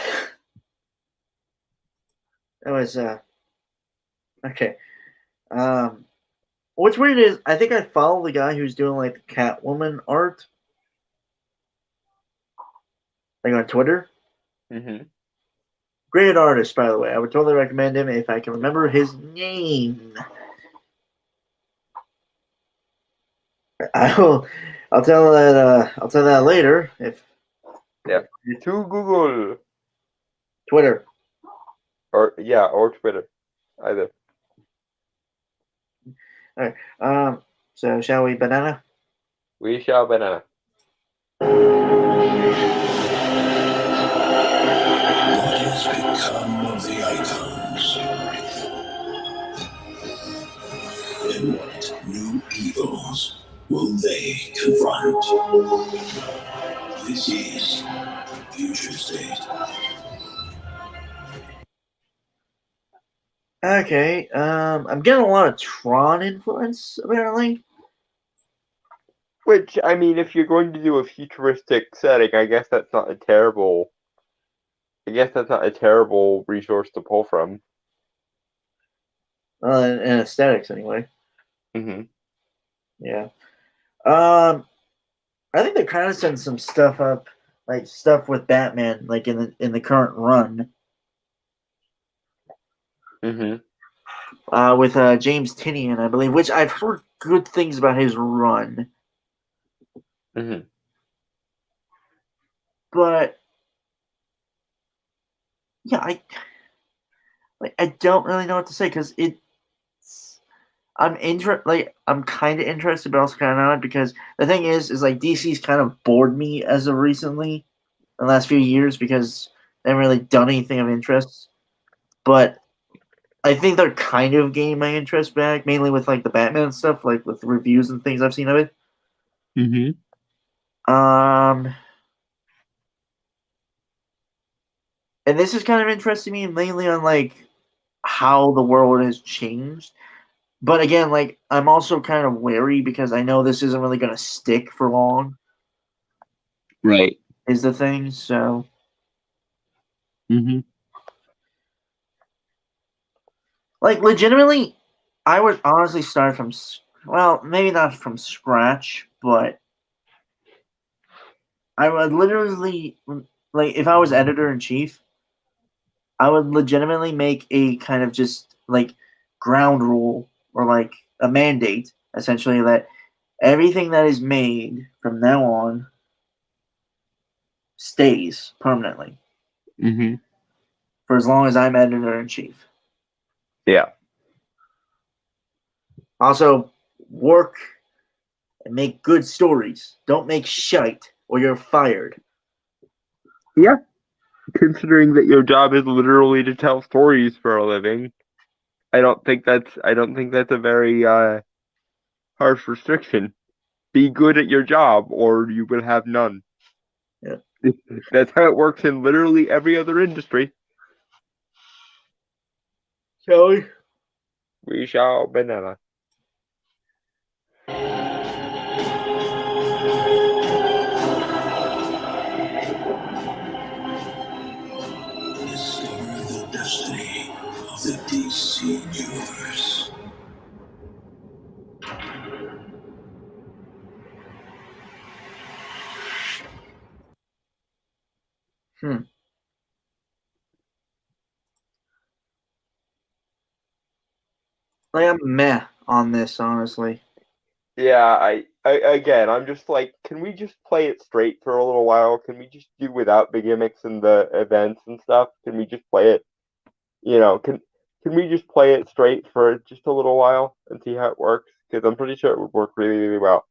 That was okay. What's weird is I think I follow the guy who's doing like the Catwoman art, like on Twitter. Mm-hmm. Great artist, by the way. I would totally recommend him if I can remember his name. I'll tell that. I'll tell that later. If Yeah. To Google. Twitter. Or Twitter. Either. All right. So shall we banana? We shall banana. What has become of the icons? And what new evils will they confront? This is Future State. Okay. I'm getting a lot of Tron influence apparently. Which, I mean, if you're going to do a futuristic setting, I guess that's not a terrible resource to pull from. In aesthetics anyway. Mm-hmm. Yeah. I think they're kind of setting some stuff up, like stuff with Batman, like in the current run. Mm-hmm. With James Tynion, I believe, which I've heard good things about his run. Mm-hmm. But yeah, I don't really know what to say because I'm kind of interested, but also kind of not because the thing is like DC's kind of bored me as of recently, in the last few years because they haven't really done anything of interest. But I think they're kind of gaining my interest back, mainly with like the Batman stuff, like with reviews and things I've seen of it. Mm-hmm. And this is kind of interesting me mainly on like how the world has changed But again, like, I'm also kind of wary because I know this isn't really going to stick for long, Right. is the thing, so... Mm-hmm. Like, legitimately, I would honestly start from... Well, maybe not from scratch, but... I would literally... Like, if I was editor-in-chief, I would legitimately make a kind of just, like, ground rule, or, like, a mandate, essentially, that everything that is made from now on stays permanently Mm-hmm. for as long as I'm editor-in-chief. Yeah. Also, work and make good stories. Don't make shite, or you're fired. Yeah. Considering that your job is literally to tell stories for a living, I don't think that's a very harsh restriction. Be good at your job, or you will have none. Yeah. That's how it works in literally every other industry. Shall we? We shall banana. Discover the destiny of the DC Universe. Like, I'm meh on this, honestly. Yeah, I'm just like, can we just play it straight for a little while? Can we just do without the gimmicks and the events and stuff? Can we just play it? Can we just play it straight for just a little while and see how it works? Because I'm pretty sure it would work really, really well.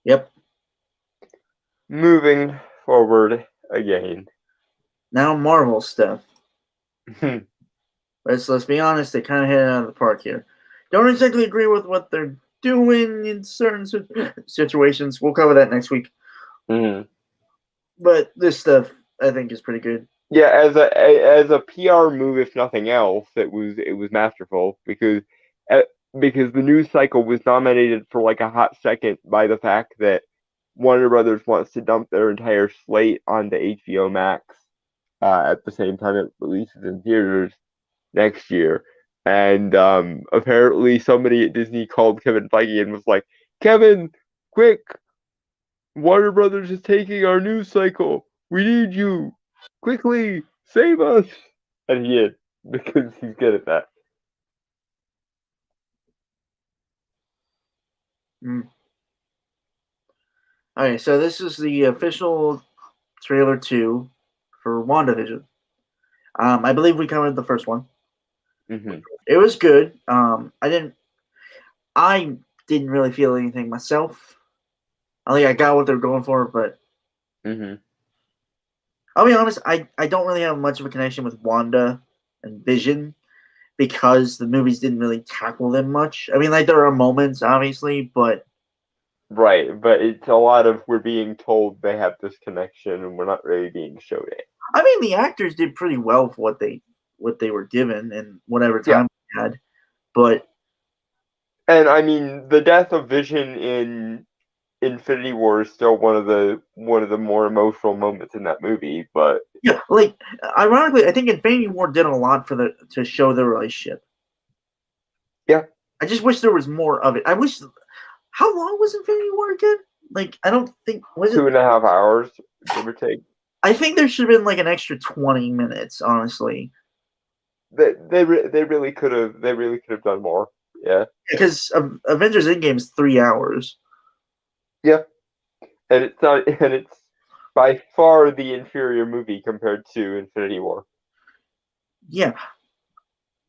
Yep. Moving forward again. Now Marvel stuff. Let's be honest, they kind of hit it out of the park here. Don't exactly agree with what they're doing in certain situations. We'll cover that next week. Mm-hmm. But this stuff, I think, is pretty good. Yeah, as a PR move, if nothing else, it was masterful because the news cycle was dominated for like a hot second by the fact that Warner Brothers wants to dump their entire slate onto HBO Max at the same time it releases in theaters next year. And apparently somebody at Disney called Kevin Feige and was like, "Kevin, quick! Warner Brothers is taking our news cycle. We need you. Quickly, save us!" And he did, because he's good at that. Okay, so this is the official trailer 2 for WandaVision. I believe we covered the first one. Mm-hmm. It was good. I didn't really feel anything myself. I think I got what they're going for, but Mm-hmm. I'll be honest, I don't really have much of a connection with Wanda and Vision because the movies didn't really tackle them much. I mean, like, there are moments, obviously, but... Right, but it's a lot of we're being told they have this connection and we're not really being showed it. I mean, the actors did pretty well for what they were given and whatever time they had, but... And I mean, the death of Vision in Infinity War is still one of the more emotional moments in that movie, but Yeah, like, ironically, I think Infinity War did a lot to show the relationship. Yeah. I just wish there was more of it. I wish... How long was Infinity War again? Like, I don't think... Was it 2.5 hours, give or take. I think there should have been, like, an extra 20 minutes, honestly. They really could have done more. Yeah. Because Avengers Endgame is 3 hours. Yeah. And it's by far the inferior movie compared to Infinity War. Yeah.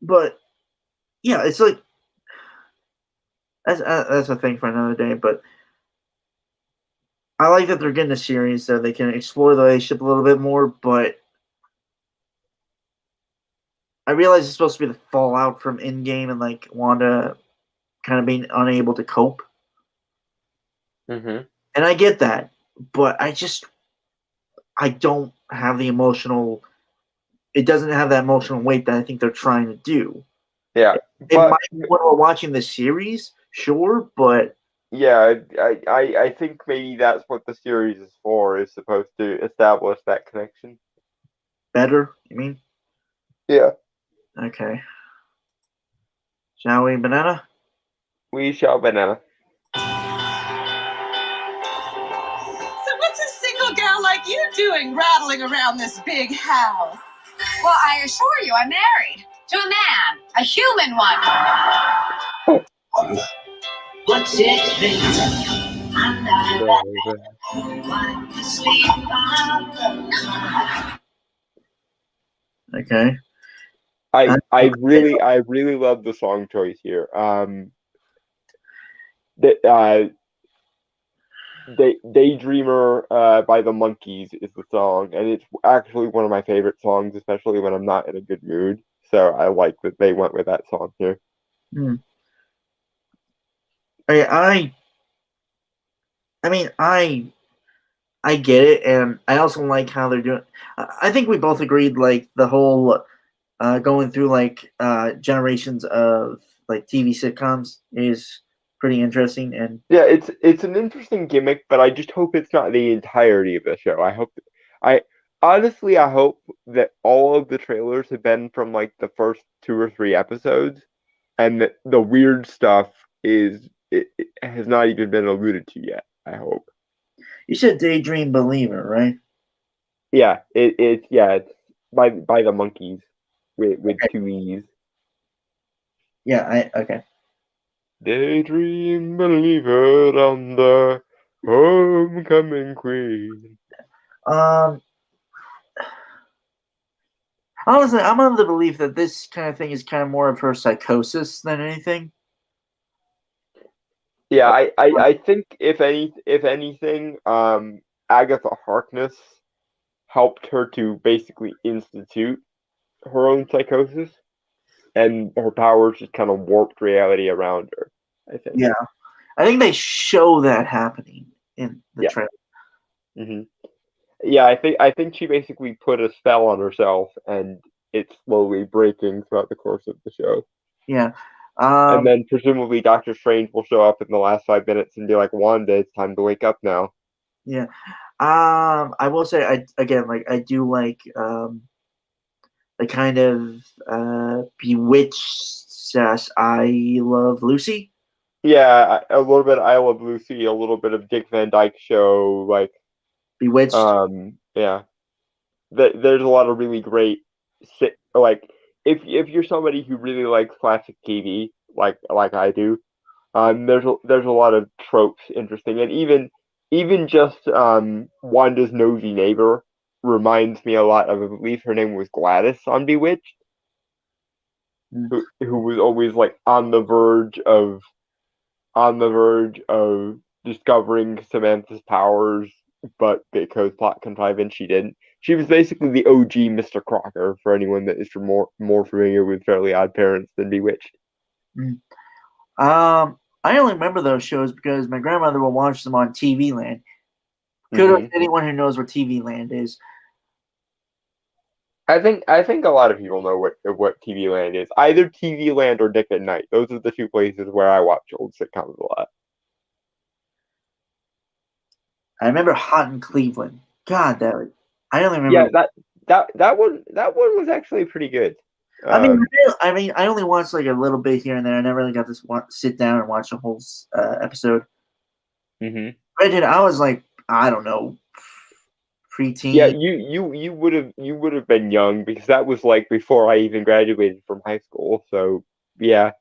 But, yeah, it's like... That's a thing for another day, but... I like that they're getting a series so they can explore the relationship a little bit more, but... I realize it's supposed to be the fallout from Endgame and, like, Wanda kind of being unable to cope. Mm-hmm. And I get that, but I just I don't have the emotional. It doesn't have that emotional weight that I think they're trying to do. Yeah, It but might be when we're watching the series, sure, but yeah, I think maybe that's what the series is for, is supposed to establish that connection. better. You mean? Yeah, Okay. Shall we, banana? we shall banana. So what's a single gal like you doing rattling around this big house? Well, I assure you, I'm married to a man, a human one. What's it been? I'm not like to sleep on the car. Okay. I really love the song choice here. Daydreamer by the Monkees is the song, and it's actually one of my favorite songs, especially when I'm not in a good mood. So I like that they went with that song here. Hmm. I mean, I get it, and I also like how they're doing. I think we both agreed, like the whole going through like generations of like TV sitcoms is pretty interesting, and Yeah, it's an interesting gimmick, but I just hope it's not the entirety of the show. I honestly I hope that all of the trailers have been from like the first 2 or 3 episodes, and that the weird stuff it has not even been alluded to yet. I hope. you said Daydream Believer, right? Yeah, it's by the Monkees with Okay. 2 E's. Yeah, okay. Daydream believer on the homecoming queen. Um, honestly, I'm of the belief that this kind of thing is kind of more of her psychosis than anything. Yeah, I think if anything, Agatha Harkness helped her to basically institute her own psychosis, and her powers just kind of warped reality around her. I think. Yeah, I think they show that happening in the Yeah. trailer. hmm Yeah, I think she basically put a spell on herself, and it's slowly breaking throughout the course of the show. Yeah. And then presumably Doctor Strange will show up in the last 5 minutes and be like, "Wanda, it's time to wake up now." Yeah. I will say I do like the kind of bewitched I Love Lucy. Yeah, a little bit of I Love Lucy, a little bit of Dick Van Dyke Show, like Bewitched. yeah. There's a lot of really great like if you're somebody who really likes classic TV, like I do, there's a lot of tropes interesting, and even just Wanda's nosy neighbor reminds me a lot of, I believe her name was Gladys on Bewitched, Mm. who was always like on the verge of discovering Samantha's powers, but because plot contrivance she didn't. She was basically the OG Mr. Crocker for anyone that is more familiar with Fairly Odd Parents than Bewitched. Mm. I only remember those shows because my grandmother would watch them on TV Land. Kudos to anyone who knows where TV Land is. I think a lot of people know what TV Land is. Either TV Land or Nick at Night. Those are the 2 places where I watch old sitcoms a lot. I remember Hot in Cleveland. God, I only remember. Yeah, that one was actually pretty good. I mean, I only watched like a little bit here and there. I never really got to sit down and watch a whole episode. hmm Granted, I was like, I don't know, preteen. Yeah, you would have been young because that was like before I even graduated from high school. So yeah,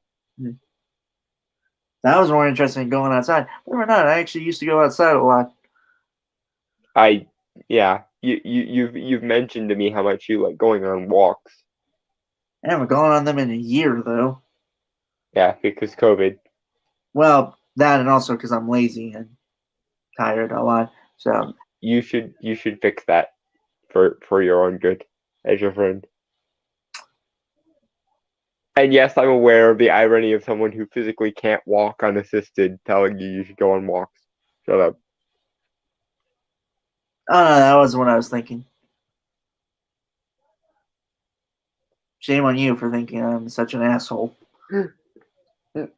That was more interesting than going outside. Believe it or not, I actually used to go outside a lot. you've mentioned to me how much you like going on walks. I haven't gone on them in a year though. Yeah, because COVID. Well, that and also because I'm lazy and tired a lot. So You should fix that for your own good as your friend. And yes, I'm aware of the irony of someone who physically can't walk unassisted telling you should go on walks. Shut up. Oh, no, that wasn't what I was thinking. Shame on you for thinking I'm such an asshole.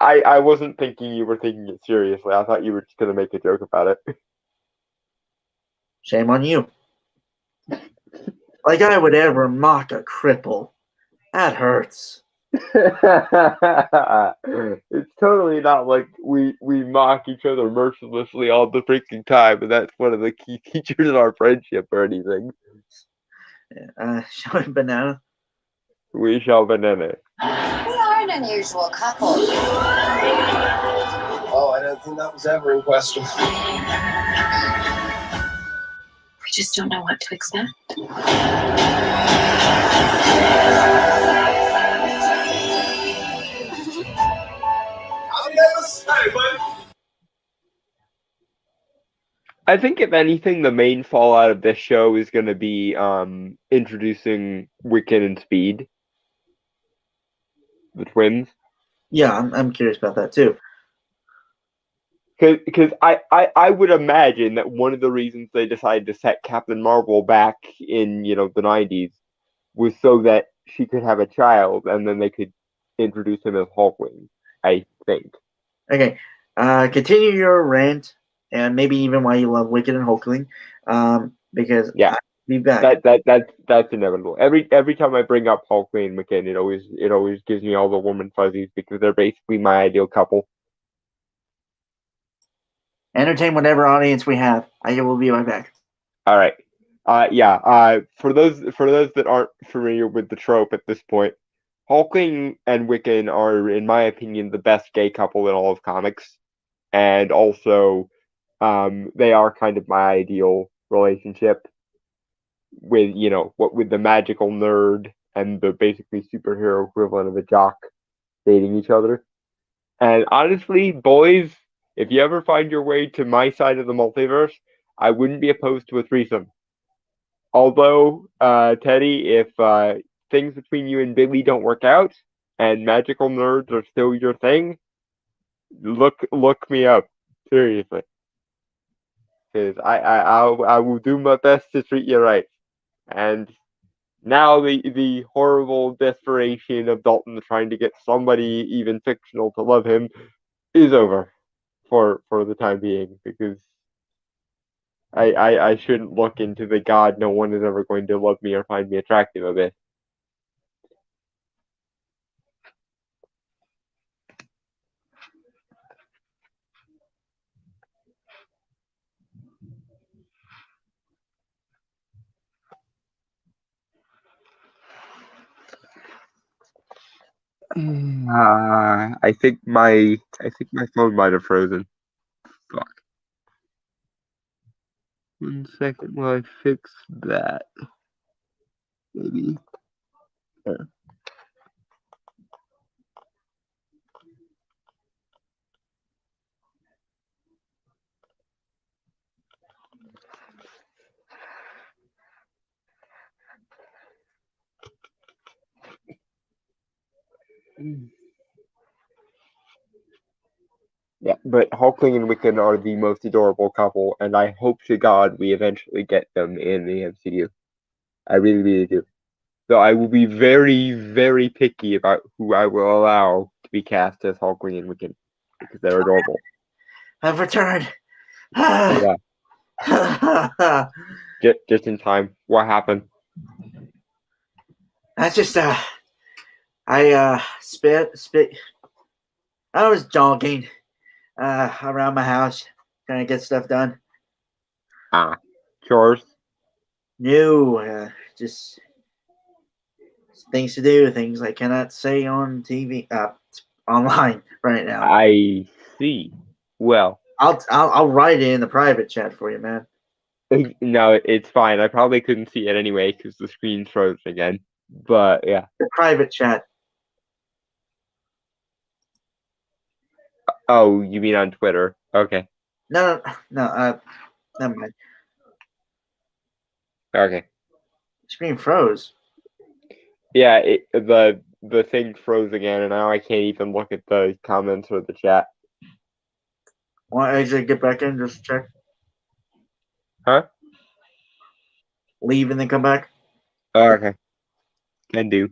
I wasn't thinking you were taking it seriously. I thought you were just gonna make a joke about it. Shame on you. Like I would ever mock a cripple. That hurts. It's totally not like we mock each other mercilessly all the freaking time, and that's one of the key features of our friendship or anything. Showing banana. We shall banana. We are an unusual couple. Oh, I don't think that was ever in question. We just don't know what to expect. I'll never say, but I think if anything, the main fallout of this show is going to be introducing Wiccan and Speed, the twins. Yeah, I'm curious about that too. Because I would imagine that one of the reasons they decided to set Captain Marvel back in the 90s was so that she could have a child, and then they could introduce him as Hulkling. I think. Okay, continue your rant, and maybe even why you love Wicked and Hulkling, because Yeah. I'll be back. That's inevitable. Every time I bring up Hulkling and McKinn, it always gives me all the warm fuzzies because they're basically my ideal couple. Entertain whatever audience we have. I will be right back. All right. For those that aren't familiar with the trope at this point, Hulkling and Wiccan are, in my opinion, the best gay couple in all of comics, and also, they are kind of my ideal relationship with with the magical nerd and the basically superhero equivalent of a jock dating each other. And honestly, boys, if you ever find your way to my side of the multiverse, I wouldn't be opposed to a threesome. Although, Teddy, if things between you and Billy don't work out, and magical nerds are still your thing, look me up, seriously, because I will do my best to treat you right. And now the horrible desperation of Dalton trying to get somebody even fictional to love him is over for the time being, because I shouldn't look into the God no one is ever going to love me or find me attractive a bit. I think my phone might have frozen. Fuck. 1 second while I fix that. Maybe. Yeah, but Hulkling and Wiccan are the most adorable couple, and I hope to God we eventually get them in the MCU. I really, really do. So I will be very, very picky about who I will allow to be cast as Hulkling and Wiccan, because they're adorable. I've returned. Yeah. Just in time. What happened? That's just I spit. I was jogging around my house trying to get stuff done. Chores? No, just things to do, things I cannot say on TV, online right now. I see. Well, I'll write it in the private chat for you, man. no, it's fine. I probably couldn't see it anyway because the screen froze again. But yeah. The private chat. Oh, you mean on Twitter? Okay. No, never mind. Okay. Screen froze. Yeah, the thing froze again, and now I can't even look at the comments or the chat. Want to exit, get back in, just check? Huh? leave and then come back? Oh, okay. Can do.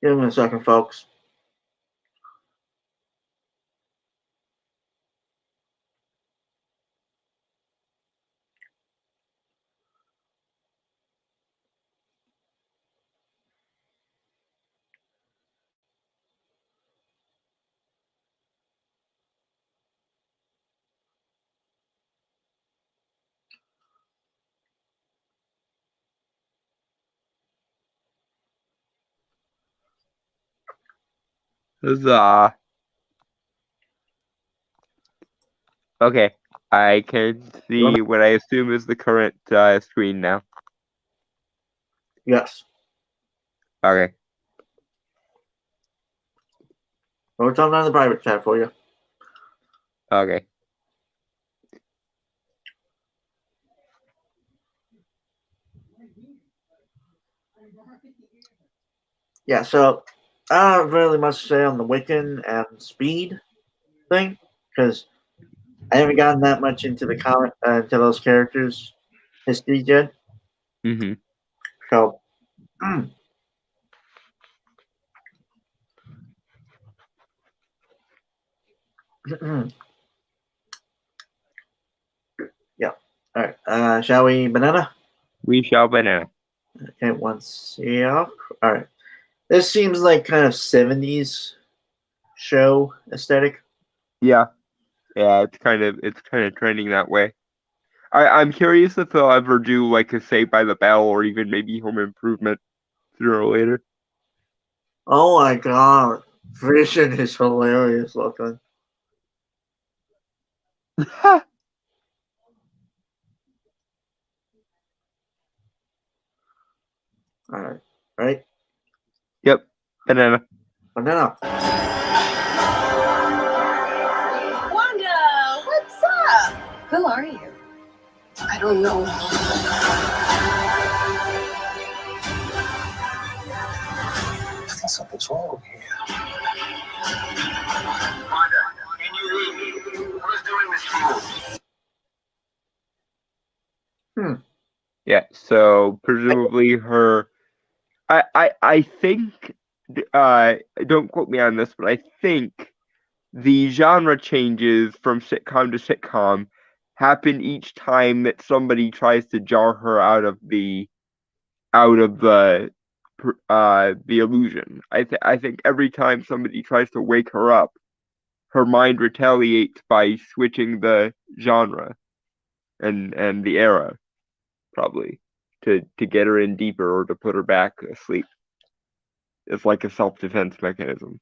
Give me a second, folks. Huzzah. Okay. I can see what I assume is the current screen now. Yes. Okay. We'll talk on the private chat for you. Okay. Yeah, so I don't really much to say on the Wiccan and Speed thing because I haven't gotten that much into the comic into those characters' history yet. Mm-hmm. So, yeah. All right. Shall we banana? We shall banana. Okay. Once. Yeah. All right. This seems like kind of 70s show aesthetic. Yeah. Yeah, it's kind of trending that way. I'm curious if they'll ever do like a Saved by the Bell or even maybe Home Improvement sooner or later. Oh my god. Vision is hilarious looking. All right. Right? Yep. Banana. Banana. Wanda, what's up? Who are you? I don't know. I think something's wrong here. Wanda, can you hear me? Who's doing this to you? Yeah, so presumably her I think don't quote me on this, but I think the genre changes from sitcom to sitcom happen each time that somebody tries to jar her out of the illusion. I think every time somebody tries to wake her up, her mind retaliates by switching the genre and the era, probably to get her in deeper or to put her back asleep. It's like a self-defense mechanism,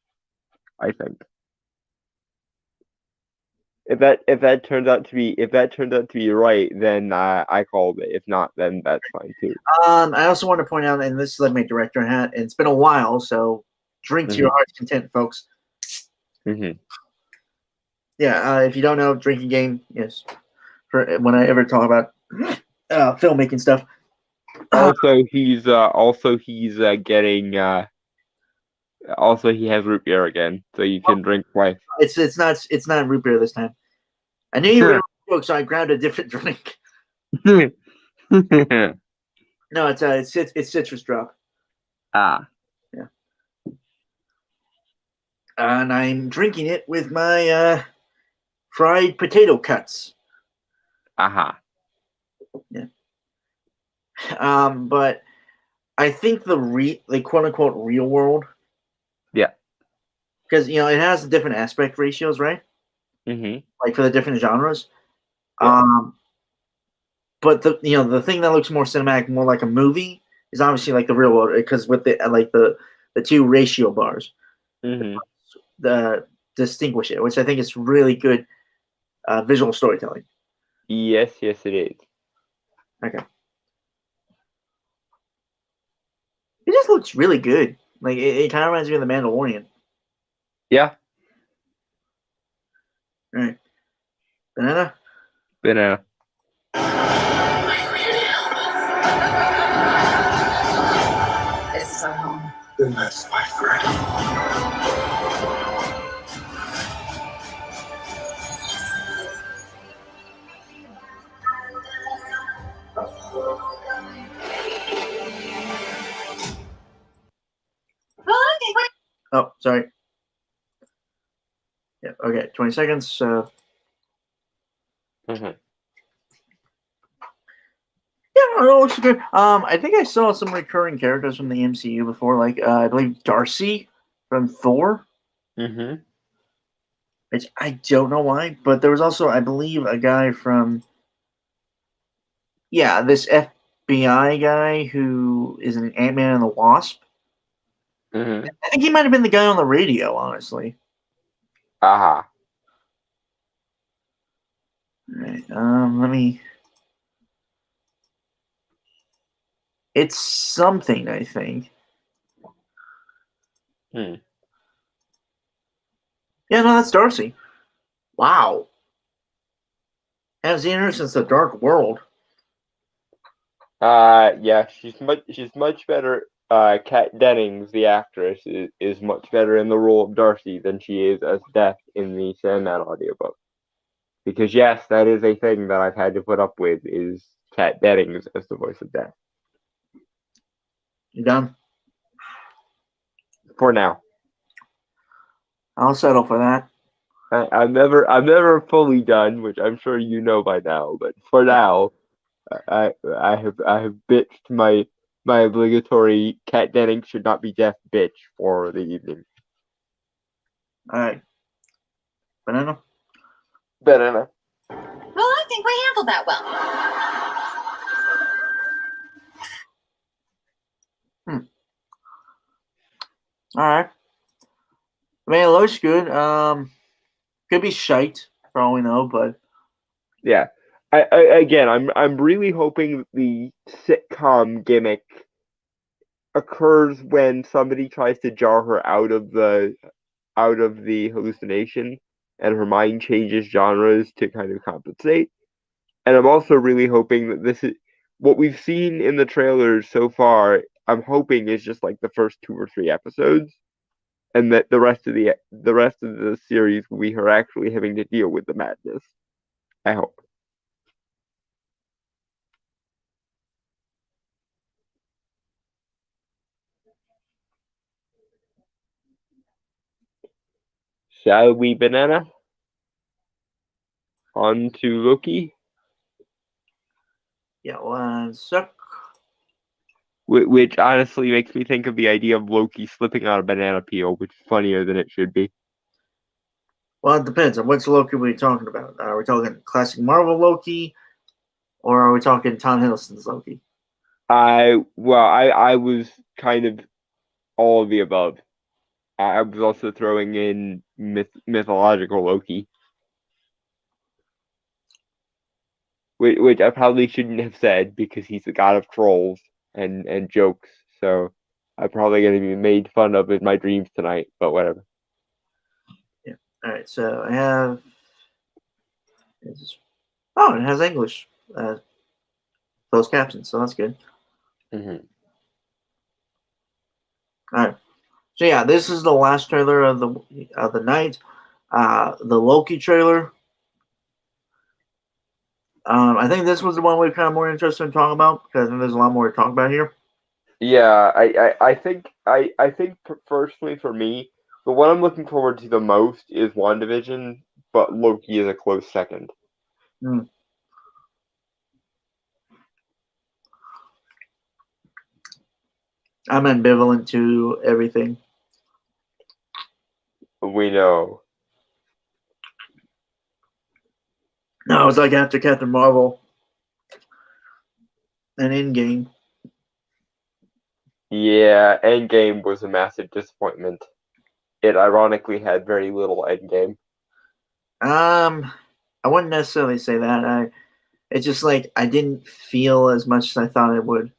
I think. If that turns out to be right, then I called it. If not, then that's fine too. I also want to point out, and this is like my director hat, and it's been a while, so drink to your heart's content, folks. Mm-hmm. Yeah, if you don't know, drinking game, yes. For when I ever talk about filmmaking stuff. Also, he's getting also he has root beer again, so you can drink twice. It's not root beer this time. I knew you were going to joke, so I grabbed a different drink. No, it's citrus drop. Ah. Yeah. And I'm drinking it with my fried potato cuts. Aha. Yeah. But I think the quote unquote real world. Yeah. Because it has different aspect ratios, right? Mm-hmm. Like for the different genres. Yeah. But the thing that looks more cinematic, more like a movie, is obviously like the real world because with the two ratio bars, Mm-hmm. the distinguish it, which I think is really good visual storytelling. Yes, it is. Okay. It just looks really good. Like it kind of reminds me of the Mandalorian. Yeah, All right, banana. banana. This is our home. Then let's fight for it. Oh, sorry. Yeah. Okay. 20 seconds. Mhm. Yeah, no, it looks good. I think I saw some recurring characters from the MCU before, like I believe Darcy from Thor, Mhm. which I don't know why, but there was also, I believe, a guy from this FBI guy who is an Ant-Man and the Wasp. Mhm. I think he might have been the guy on the radio, honestly. Aha. All right, let me. It's something, I think. Hmm. Yeah, no, that's Darcy. Wow. Haven't seen her since the Dark World. Yeah, she's much better. Kat Dennings, the actress, is much better in the role of Darcy than she is as Death in the Sandman audiobook. Because yes, that is a thing that I've had to put up with is Kat Dennings as the voice of Death. You done? For now. I'll settle for that. I'm never fully done, which I'm sure you know by now, but for now, I have bitched my obligatory Kat Dennings should not be deaf bitch for the evening. All right. Banana? Banana. Well, I think we handled that well. All right. I mean, it looks good. Could be shite for all we know, but Yeah. Again, I'm really hoping the sitcom gimmick occurs when somebody tries to jar her out of the hallucination and her mind changes genres to kind of compensate. And I'm also really hoping that this is what we've seen in the trailers so far. I'm hoping is just like the first 2 or 3 episodes, and that the rest of the series will be her actually having to deal with the madness. I hope. Shall we, banana? On to Loki, yeah, one sec. which honestly makes me think of the idea of Loki slipping on a banana peel, which is funnier than it should be. Well, it depends on which Loki we're talking about. Are we talking classic Marvel Loki, or are we talking Tom Hiddleston's Loki? I was kind of all of the above. I was also throwing in mythological Loki, which I probably shouldn't have said because he's the god of trolls and jokes. So I'm probably going to be made fun of in my dreams tonight. But whatever. Yeah. All right. So I have. Oh, it has English closed captions, so that's good. Mm-hmm. All right. So yeah, this is the last trailer of the night. The Loki trailer. I think this was the one we're kind of more interested in talking about because I think there's a lot more to talk about here. Yeah, I think personally for me, the one I'm looking forward to the most is WandaVision, but Loki is a close second. Hmm. I'm ambivalent to everything. We know. No, it's like after Captain Marvel and Endgame. Yeah, Endgame was a massive disappointment. It ironically had very little Endgame. I wouldn't necessarily say that. It's just like I didn't feel as much as I thought it would.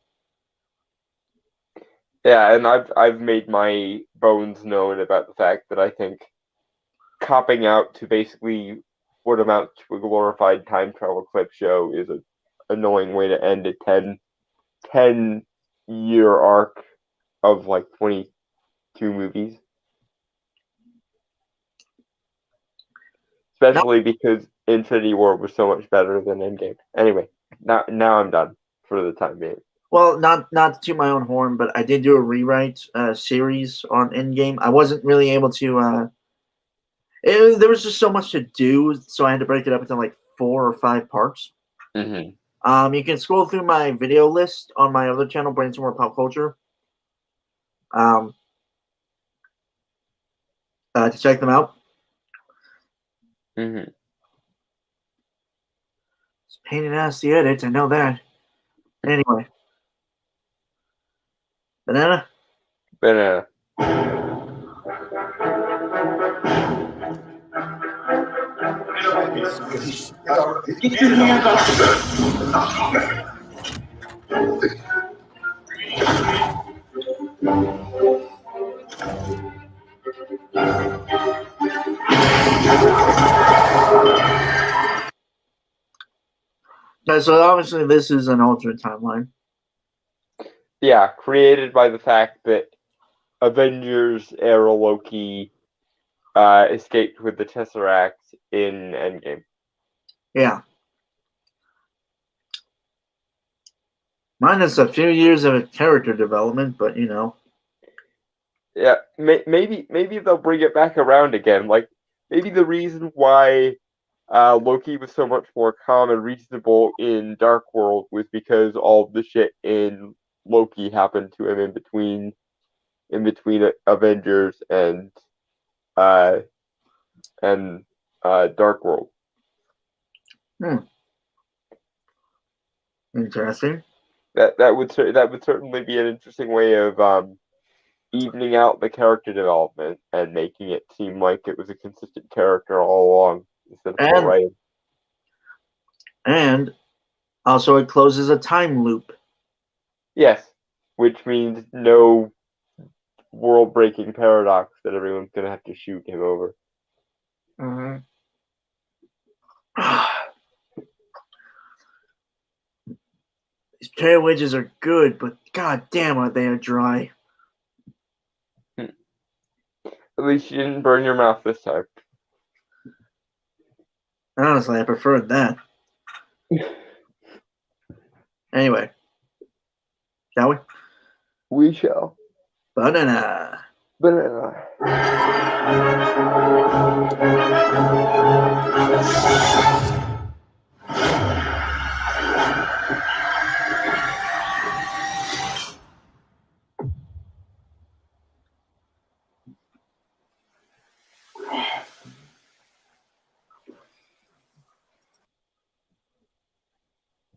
Yeah, and I've made my bones known about the fact that I think copping out to basically what amounts to a glorified time travel clip show is an annoying way to end a 10-year arc of like 22 movies. Especially because Infinity War was so much better than Endgame. Anyway, now I'm done for the time being. Well, not to toot my own horn, but I did do a rewrite series on Endgame. I wasn't really able to. There was just so much to do, so I had to break it up into like 4 or 5 parts. Mm-hmm. You can scroll through my video list on my other channel, Brainstorm Pop Culture, to check them out. Mm-hmm. It's a pain in the ass to edit, I know that. Anyway. Banana? Banana. Get your hands off me! So obviously this is an alternate timeline. Yeah, created by the fact that Avengers era Loki escaped with the Tesseract in Endgame. Yeah. Minus a few years of character development, but you know. Yeah, maybe they'll bring it back around again. Like, maybe the reason why Loki was so much more calm and reasonable in Dark World was because all the shit in Loki happened to him in between Avengers and Dark World. Interesting. That would certainly be an interesting way of evening out the character development and making it seem like it was a consistent character all along instead of poor writing. And also it closes a time loop. Yes, which means no world-breaking paradox that everyone's gonna have to shoot him over. Mm-hmm. These pear wedges are good, but god damn are they dry. At least you didn't burn your mouth this time. Honestly, I preferred that. Anyway. Shall we? We shall. Banana. Banana.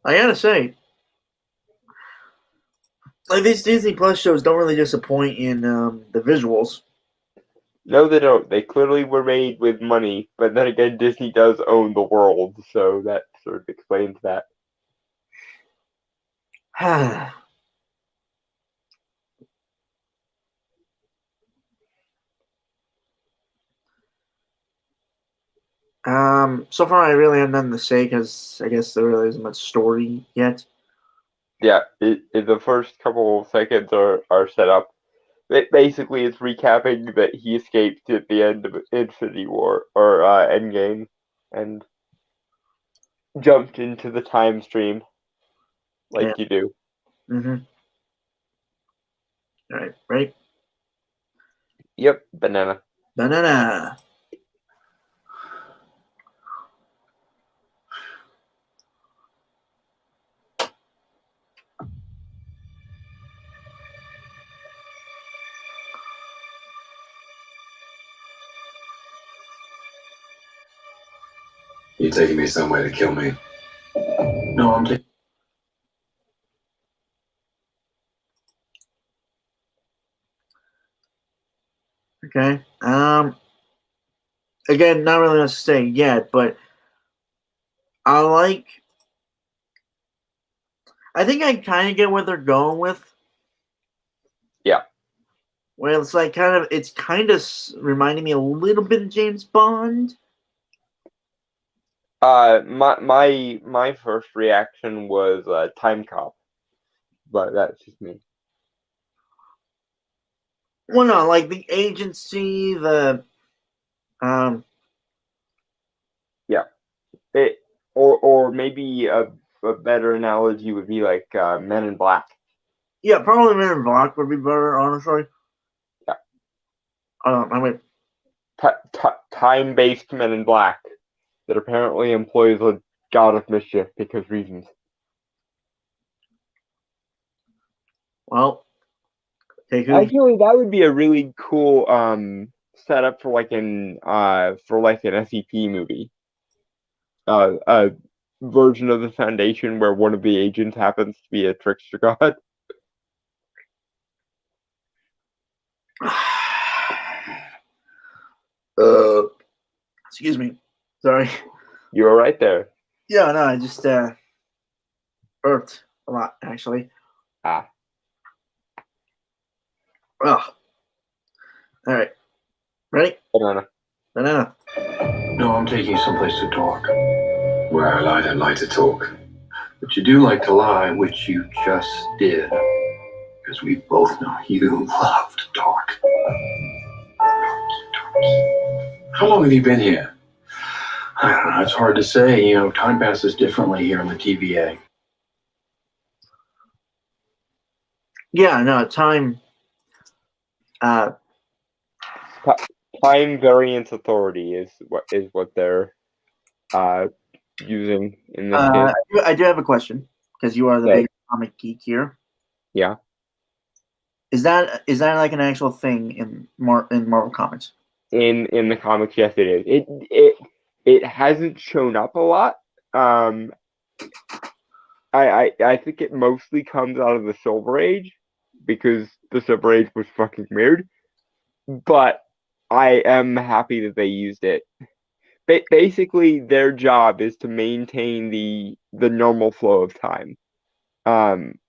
I gotta say, like these Disney Plus shows don't really disappoint in the visuals. No, they don't. They clearly were made with money, but then again, Disney does own the world, so that sort of explains that. So far I really have nothing to say because I guess there really isn't much story yet. Yeah, the first couple of seconds are set up. Basically, it's recapping that he escaped at the end of Infinity War or Endgame and jumped into the time stream like you do. Mm-hmm. All right, ready? Yep, banana. Banana. You taking me somewhere to kill me? No, I'm taking. Okay. Again, not really much to say yet, but I think I kind of get what they're going with. Yeah. Well, it's like it's kind of reminding me a little bit of James Bond. My first reaction was Time Cop, but that's just me. Well, no, like the agency, the Yeah, or maybe a better analogy would be like Men in Black. yeah, probably Men in Black would be better, honestly. Yeah. I mean, time-based Men in Black that apparently employs a god of mischief because reasons. well, Actually, that would be a really cool setup for like an SCP movie. A version of the Foundation where one of the agents happens to be a trickster god. Excuse me. Sorry. You were right there. Yeah, no, I just burped a lot, actually. Ah. Oh. All right. Ready? Banana. Banana. No, I'm taking you someplace to talk. Well, I don't like to talk. But you do like to lie, which you just did. Because we both know you love to talk. How long have you been here? I don't know, it's hard to say. You know, time passes differently here on the TVA. Yeah, no, time. Time variance authority is what they're using in this case. I do have a question because you are the big comic geek here. Yeah. Is that like an actual thing in Marvel Comics? In the comics, yes, it is. It hasn't shown up a lot. I think it mostly comes out of the Silver Age because the Silver Age was fucking weird. But I am happy that they used it. Basically, their job is to maintain the normal flow of time.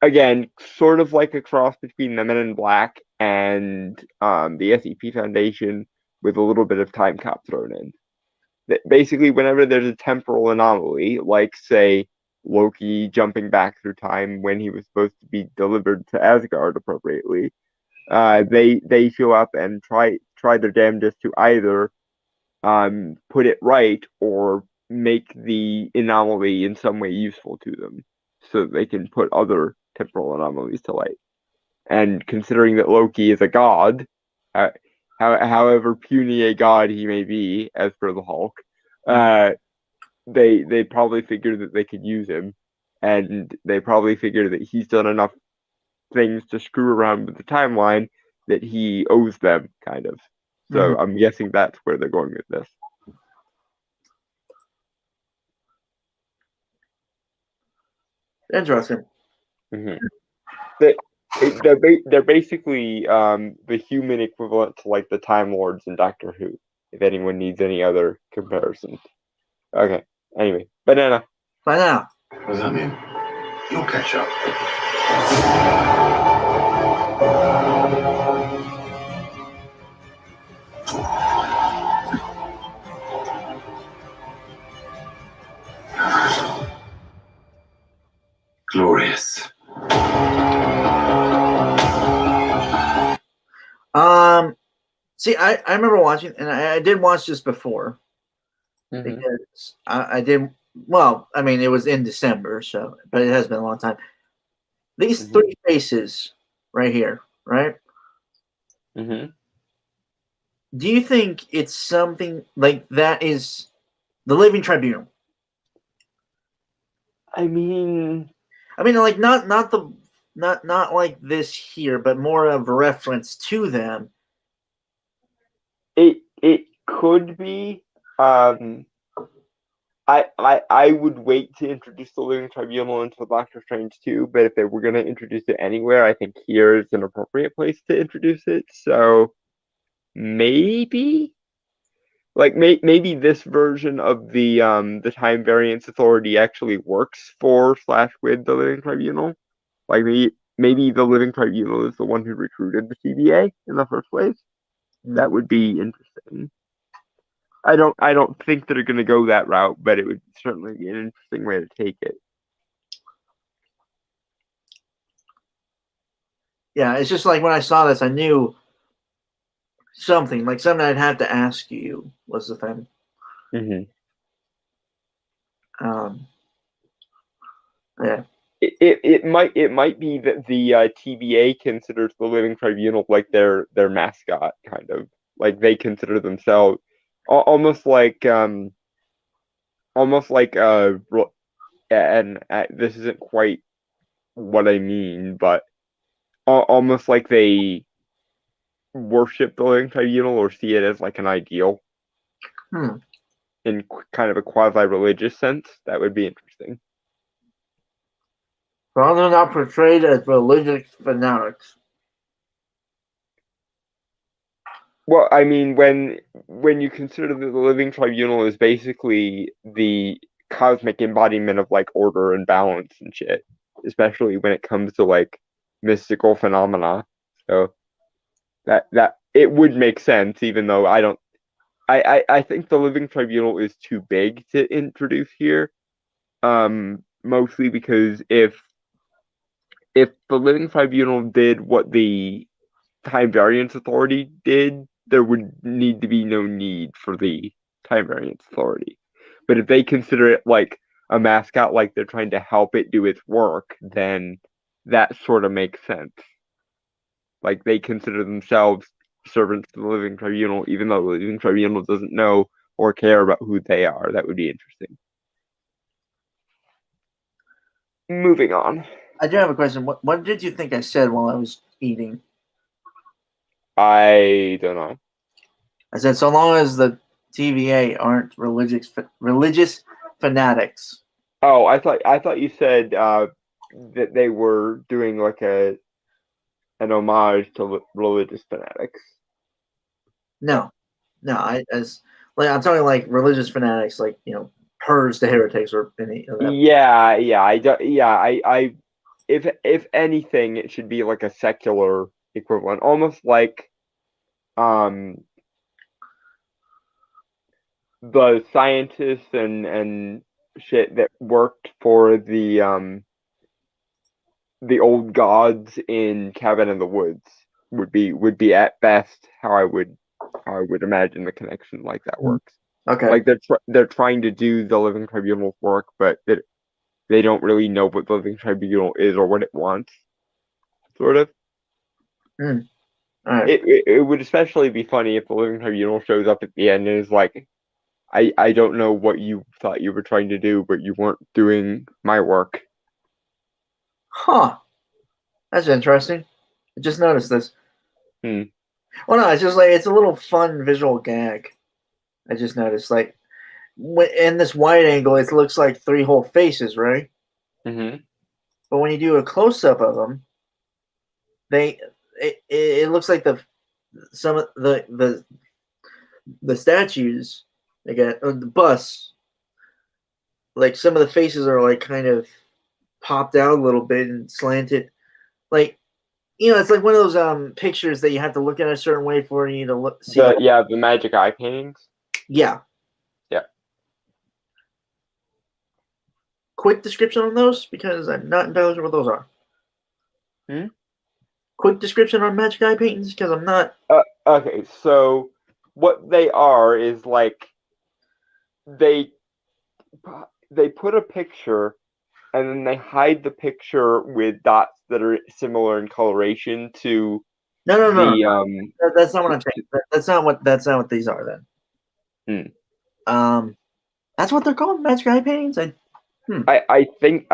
Again, sort of like a cross between the Men in Black and the SCP Foundation with a little bit of Time Cop thrown in. Basically, whenever there's a temporal anomaly, like, say, Loki jumping back through time when he was supposed to be delivered to Asgard appropriately, they show up and try their damnedest to either put it right or make the anomaly in some way useful to them so that they can put other temporal anomalies to light. And considering that Loki is a god, however puny a god he may be, as per the Hulk, they probably figured that they could use him, and they probably figured that he's done enough things to screw around with the timeline that he owes them, kind of. So I'm guessing that's where they're going with this. Interesting. Mm-hmm. They're basically the human equivalent to like the Time Lords in Doctor Who, if anyone needs any other comparisons. Okay, anyway, banana. Banana. What does that mean? You'll catch up. Glorious. See, I remember watching, and I did watch this before because I did. Well, I mean, it was in December, so but it has been a long time. These three faces right here, right? Mm-hmm. Do you think it's something like that is the Living Tribunal? I mean, like not like this here, but more of a reference to them. It could be. I would wait to introduce the Living Tribunal into Doctor Strange 2, but if they were going to introduce it anywhere, I think here is an appropriate place to introduce it. So maybe, like, maybe this version of the Time Variance Authority actually works for / with the Living Tribunal. Like, maybe the Living Tribunal is the one who recruited the TVA in the first place. That would be interesting. I don't think they're going to go that route, but it would certainly be an interesting way to take it. Yeah, it's just like when I saw this, I knew something I'd have to ask you was the thing. Mm-hmm. Yeah. It might be that the TVA considers the Living Tribunal like their mascot, kind of like they consider themselves almost like and this isn't quite what I mean, but almost like they worship the Living Tribunal or see it as like an ideal in kind of a quasi-religious sense. That would be interesting. Well, they're not portrayed as religious fanatics. Well, I mean, when you consider that the Living Tribunal is basically the cosmic embodiment of like order and balance and shit, especially when it comes to like mystical phenomena. So that it would make sense, even though I think the Living Tribunal is too big to introduce here. Mostly because if the Living Tribunal did what the Time Variance Authority did, there would need to be no need for the Time Variance Authority. But if they consider it like a mascot, like they're trying to help it do its work, then that sort of makes sense. Like they consider themselves servants to the Living Tribunal, even though the Living Tribunal doesn't know or care about who they are. That would be interesting. Moving on. I do have a question. What did you think I said while I was eating? I don't know. I said so long as the TVA aren't religious fanatics. Oh, I thought you said that they were doing like an homage to religious fanatics. No. I'm talking like religious fanatics, like purge the heretics or any of that. I if anything, it should be like a secular equivalent, almost like the scientists and shit that worked for the old gods in Cabin in the Woods would be at best how I would imagine the connection like that works. Okay. Like they're trying to do the Living Tribunal's work, but they don't really know what the Living Tribunal is or what it wants. Sort of. All right. It would especially be funny if the Living Tribunal shows up at the end and is like, I don't know what you thought you were trying to do, but you weren't doing my work. Huh. That's interesting. I just noticed this. Hmm. Well, no, it's just like it's a little fun visual gag. I just noticed, like, in this wide angle, it looks like three whole faces, right? Mm-hmm. But when you do a close up of them, it looks like some of the statues, again, the busts, like some of the faces are like kind of popped out a little bit and slanted, like it's like one of those pictures that you have to look at a certain way for you to see. The magic eye paintings. Yeah. Yeah. Quick description on those because I'm not entirely sure what those are. Quick description on magic eye paintings because I'm not. Okay, so what they are is like they put a picture and then they hide the picture with dots that are similar in coloration to No. That's not what I'm saying. That's not what these are then. That's what they're called, magic eye paintings. I think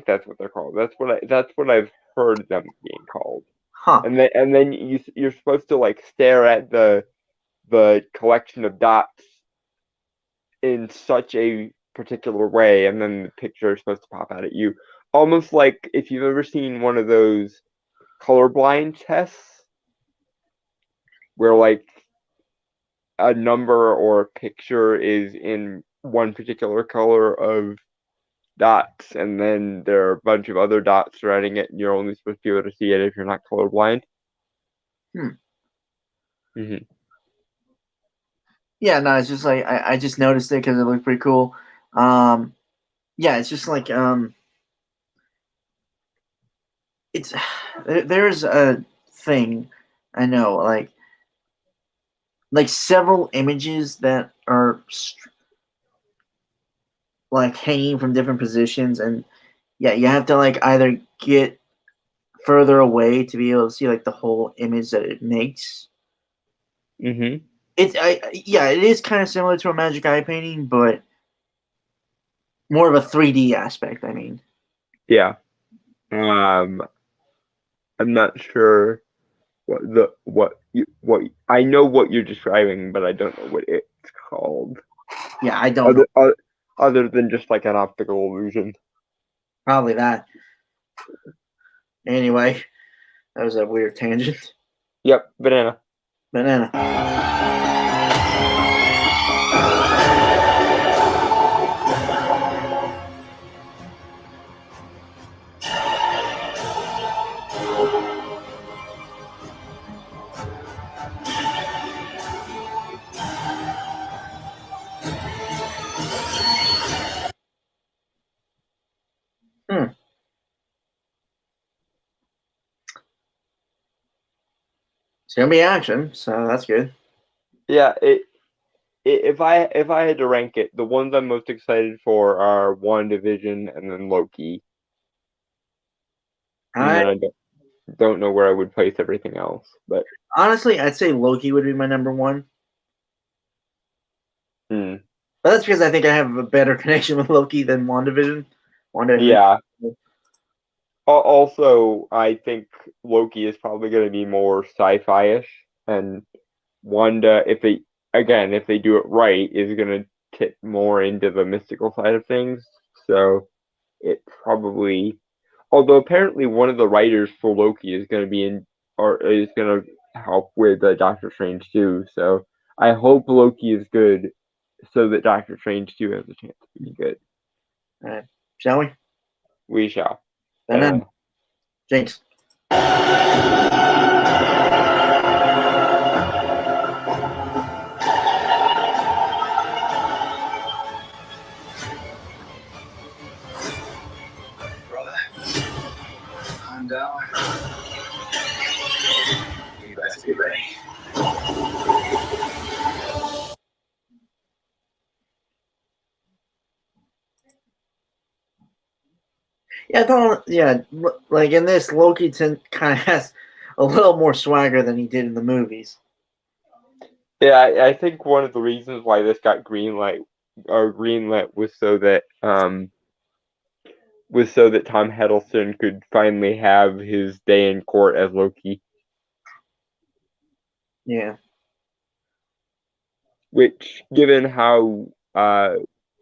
that's what they're called. That's what I've heard them being called. Huh. And then you're supposed to like stare at the collection of dots in such a particular way, and then the picture is supposed to pop out at you. Almost like if you've ever seen one of those colorblind tests where like a number or a picture is in one particular color of dots, and then there are a bunch of other dots surrounding it, and you're only supposed to be able to see it if you're not colorblind. Mm-hmm. Yeah, no, it's just like I just noticed it because it looked pretty cool. Yeah, it's just like it's there's a thing I know like several images that are like hanging from different positions, and yeah, you have to like either get further away to be able to see like the whole image that it makes. Mm-hmm. Yeah, it is kind of similar to a magic eye painting, but more of a 3D aspect. I mean, Yeah. I'm not sure what I know what you're describing, but I don't know what it's called. yeah, I don't know. Other than just like an optical illusion. Probably that. Anyway, that was a weird tangent. Yep, banana. Banana. It's gonna be action, so that's good. Yeah, if I had to rank it, the ones I'm most excited for are WandaVision and then Loki. And then I don't know where I would place everything else, but honestly, I'd say Loki would be my number one. Hmm. But that's because I think I have a better connection with Loki than WandaVision. Yeah. Also, I think Loki is probably going to be more sci-fi-ish, and Wanda, if they do it right, is going to tip more into the mystical side of things. So it probably, although apparently one of the writers for Loki is going to be is going to help with Doctor Strange too. So I hope Loki is good, so that Doctor Strange too has a chance to be good. All right, shall we? We shall. Jinx. Brother, I'm down. You best be ready. Yeah, I thought. Yeah, like in this, Loki kind of has a little more swagger than he did in the movies. Yeah, I think one of the reasons why this got greenlit was so that Tom Hiddleston could finally have his day in court as Loki. Yeah. Which, given how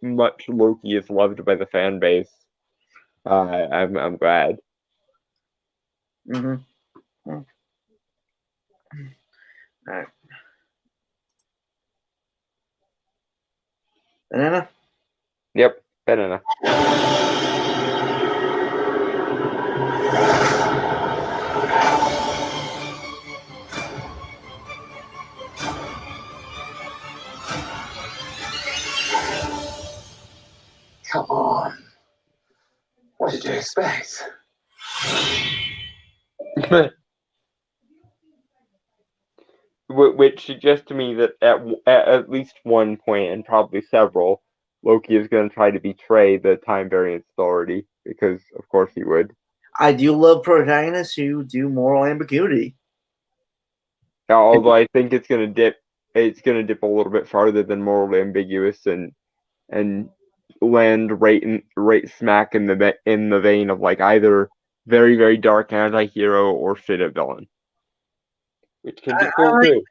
much Loki is loved by the fan base, I'm glad. Mm-hmm. All right. Banana? Yep, banana. Come on. What did you expect? Which suggests to me that at least one point, and probably several, Loki is going to try to betray the Time Variance Authority, because of course he would. I do love protagonists who do moral ambiguity. Although I think it's going to dip a little bit farther than morally ambiguous and land right smack in the vein of like either very, very dark anti-hero or straight up villain, which can be cool too.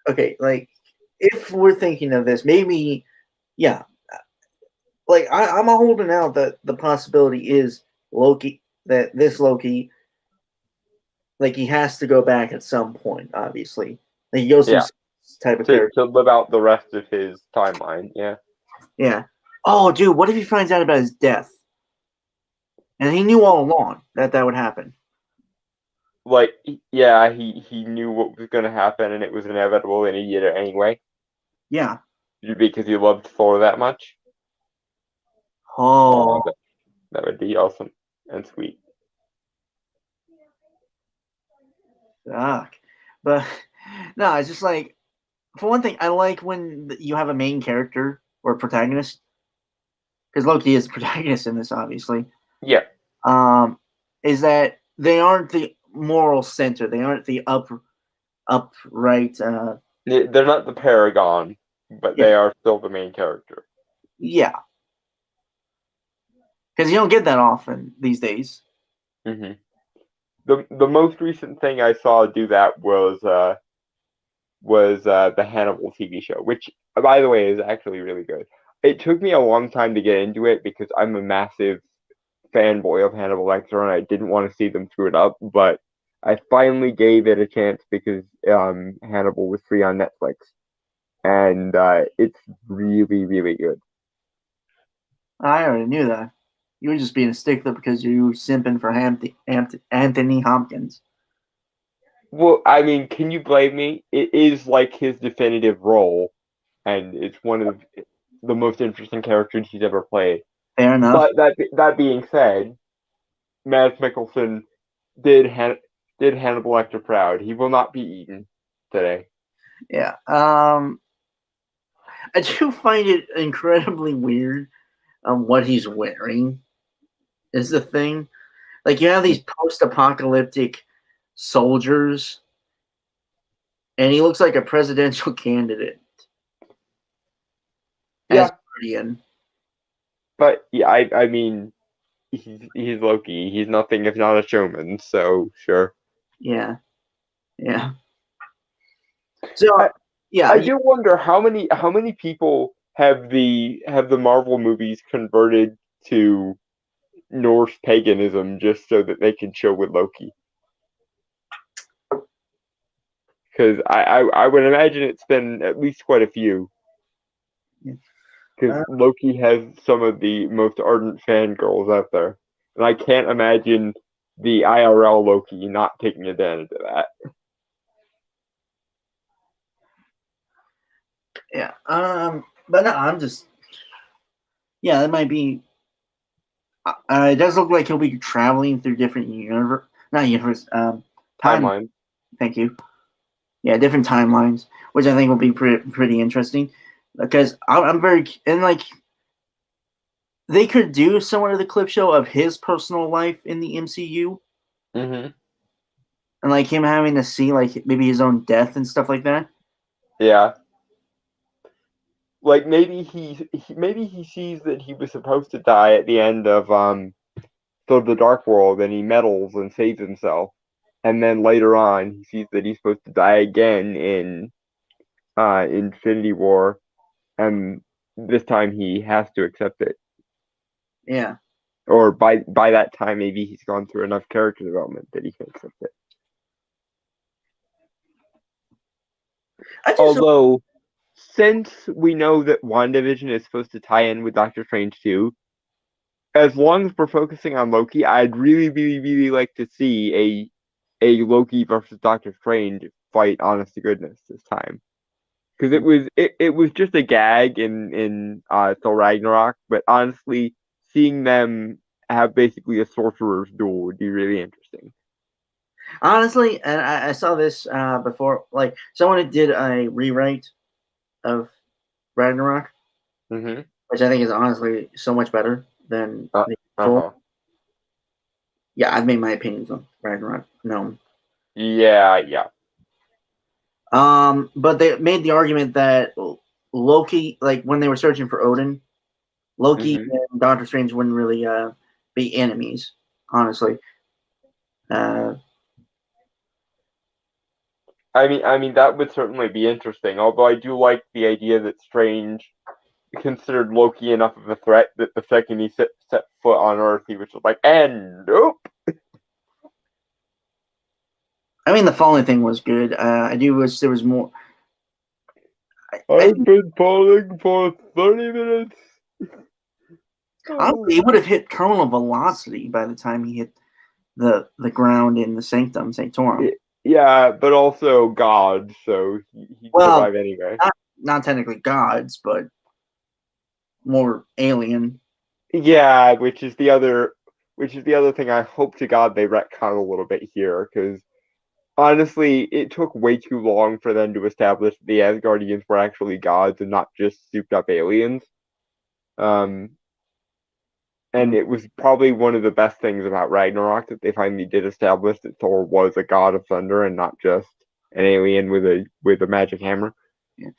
Okay, like if we're thinking of this, maybe, yeah, like I'm holding out that the possibility is Loki, that this Loki, like he has to go back at some point. Obviously, like he goes through some type of character to live out the rest of his timeline. Yeah. Yeah, Oh, dude, what if he finds out about his death? And he knew all along that would happen. Like, yeah, he knew what was going to happen and it was inevitable and he did it anyway. Yeah. Because he loved Thor that much. Oh. That would be awesome and sweet. Fuck. But, no, it's just like, for one thing, I like when you have a main character or protagonist. Because Loki is the protagonist in this, obviously. Yeah. Is that they aren't the moral center. They aren't the upright. They're not the paragon, but they are still the main character. Yeah. Because you don't get that often these days. Mm-hmm. The most recent thing I saw do that was the Hannibal TV show, which, by the way, is actually really good. It took me a long time to get into it because I'm a massive fanboy of Hannibal Lecter and I didn't want to see them screw it up, but I finally gave it a chance because Hannibal was free on Netflix, and it's really, really good. I already knew that. You were just being a stickler because you were simping for Anthony Hopkins. Well, I mean, can you blame me? It is like his definitive role, and it's one of the most interesting characters he's ever played. Fair enough. But that being said, Mads Mikkelsen did Hannibal Lecter proud. He will not be eaten today. Yeah. I do find it incredibly weird what he's wearing is the thing. Like, you have these post-apocalyptic soldiers, and he looks like a presidential candidate. Yeah. As Guardian. But yeah, I mean, he's Loki. He's nothing if not a showman. So sure. Yeah. So I do wonder how many people have the Marvel movies converted to Norse paganism just so that they can chill with Loki. Because I would imagine it's been at least quite a few. Because Loki has some of the most ardent fangirls out there. And I can't imagine the IRL Loki not taking advantage of that. Yeah. But no, I'm just. Yeah, that might be. It does look like he'll be traveling through different Timelines. Thank you. Yeah, different timelines, which I think will be pretty interesting. Because I'm very and like they could do somewhat of the clip show of his personal life in the MCU. Mm-hmm. And like him having to see like maybe his own death and stuff like that. Yeah. Like maybe he sees that he was supposed to die at the end of the Dark World and he meddles and saves himself. And then later on he sees that he's supposed to die again in Infinity War, and this time he has to accept it. Yeah. Or by that time maybe he's gone through enough character development that he can accept it. Although, since we know that WandaVision is supposed to tie in with Doctor Strange too, as long as we're focusing on Loki, I'd really, really, really like to see a Loki versus Doctor Strange fight, honest to goodness, this time. Because it was just a gag in Thor Ragnarok, but honestly, seeing them have basically a sorcerer's duel would be really interesting. Honestly, and I saw this before, like someone did a rewrite of Ragnarok, which I think is honestly so much better than the full. Yeah, I've made my opinions on Ragnarok known. Yeah. But they made the argument that Loki, like when they were searching for Odin, Loki and Doctor Strange wouldn't really be enemies, honestly. I mean that would certainly be interesting. Although I do like the idea that Strange considered Loki enough of a threat that the second he set foot on Earth, he was just like, and nope. I mean, the falling thing was good. I do wish there was more. I've been falling for 30 minutes. Honestly, he would have hit terminal velocity by the time he hit the ground in the Sanctum Sanctorum. Yeah, but also God, so he'd survive anyway. Not technically gods, but more alien. Yeah, which is the other thing I hope to God they retcon a little bit here, because honestly, it took way too long for them to establish the Asgardians were actually gods and not just souped up aliens. And it was probably one of the best things about Ragnarok that they finally did establish that Thor was a god of thunder and not just an alien with a magic hammer. Yeah.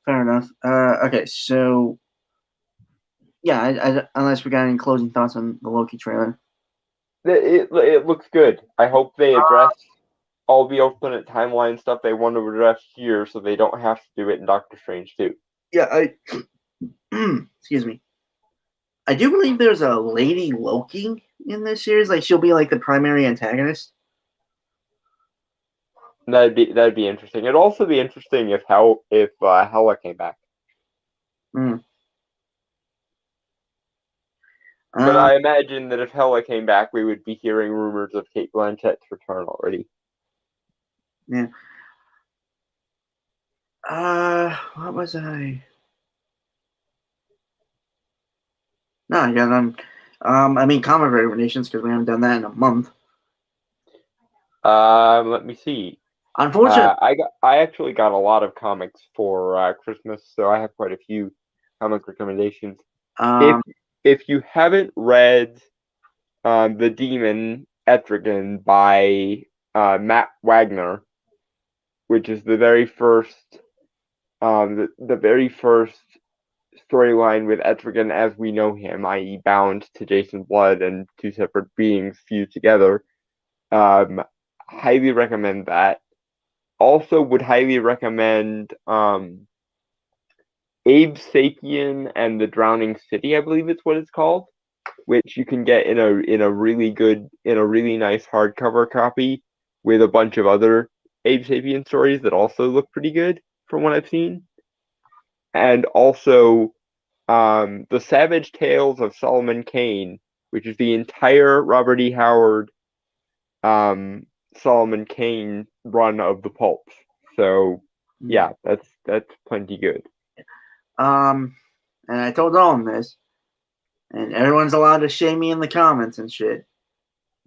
Fair enough. Okay, so yeah, unless we got any closing thoughts on the Loki trailer. It looks good. I hope they address all the alternate timeline stuff they want to address here, so they don't have to do it in Doctor Strange too. Yeah, excuse me. I do believe there's a Lady Loki in this series. Like she'll be like the primary antagonist. That'd be interesting. It'd also be interesting if Hela came back. But I imagine that if Hela came back, we would be hearing rumors of Cate Blanchett's return already. Yeah. What was I? No, I got on. I mean, comic recommendations because we haven't done that in a month. Let me see. Unfortunately, I actually got a lot of comics for Christmas, so I have quite a few comic recommendations. If you haven't read The Demon Etrigan by Matt Wagner, which is the very first storyline with Etrigan as we know him, i.e. bound to Jason Blood and two separate beings fused together, highly recommend that. Also would highly recommend Abe Sapien and the Drowning City, I believe it's what it's called, which you can get in a really nice hardcover copy with a bunch of other Abe Sapien stories that also look pretty good from what I've seen. And also The Savage Tales of Solomon Kane, which is the entire Robert E. Howard Solomon Kane run of the pulps. So yeah, that's plenty good. And I told Nolan this, and everyone's allowed to shame me in the comments and shit.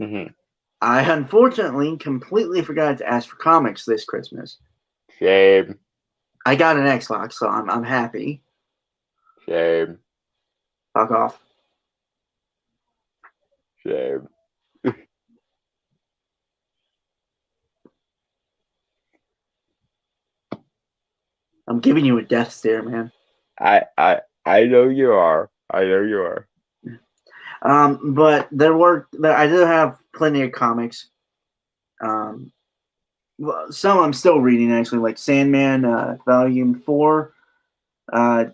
Mm-hmm. I unfortunately completely forgot to ask for comics this Christmas. Shame. I got an Xbox, so I'm happy. Shame. Fuck off. Shame. I'm giving you a death stare, man. I know you are. I know you are. But I do have plenty of comics. Some I'm still reading actually, like Sandman, Volume 4,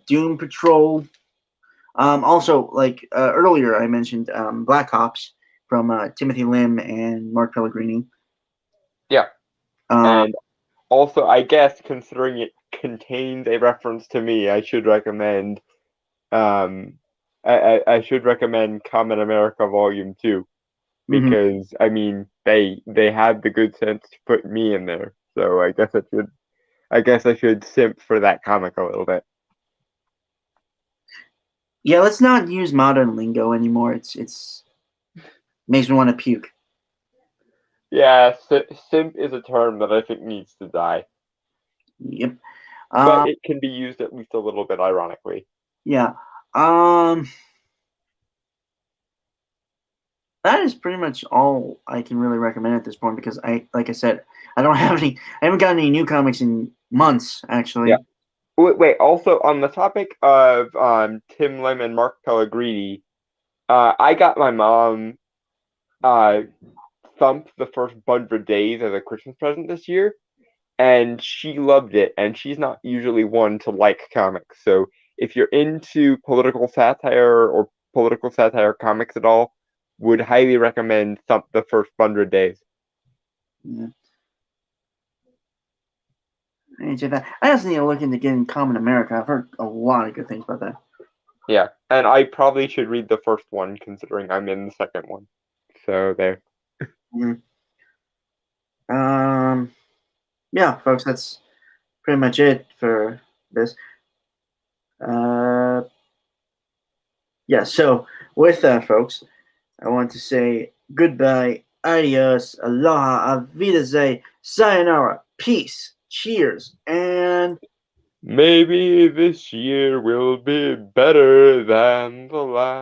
Doom Patrol. Also, like earlier I mentioned Black Ops from Timothy Lim and Mark Pellegrini. Yeah. And also, I guess considering it contains a reference to me, I should recommend I should recommend Common America Volume 2, because I mean they had the good sense to put me in there, so I guess I should simp for that comic a little bit. Yeah, let's not use modern lingo anymore. It's makes me want to puke. Yeah, simp is a term that I think needs to die. Yep. But it can be used at least a little bit ironically. Yeah. That is pretty much all I can really recommend at this point, because like I said, I haven't gotten any new comics in months, actually. Yeah. Wait, also on the topic of Tim Lim and Mark Pellegrini, I got my mom Thump the First 100 Days as a Christmas present this year, and she loved it, and she's not usually one to like comics, so if you're into political satire or political satire comics at all, would highly recommend Thump the First 100 Days. Yeah. I also need to look into getting Common America. I've heard a lot of good things about that. Yeah, and I probably should read the first one considering I'm in the second one. So there. Yeah, folks, that's pretty much it for this. Yeah, so with that, folks, I want to say goodbye, adios, aloha, auf Wiedersehen, sayonara, peace, cheers, and Maybe this year will be better than the last.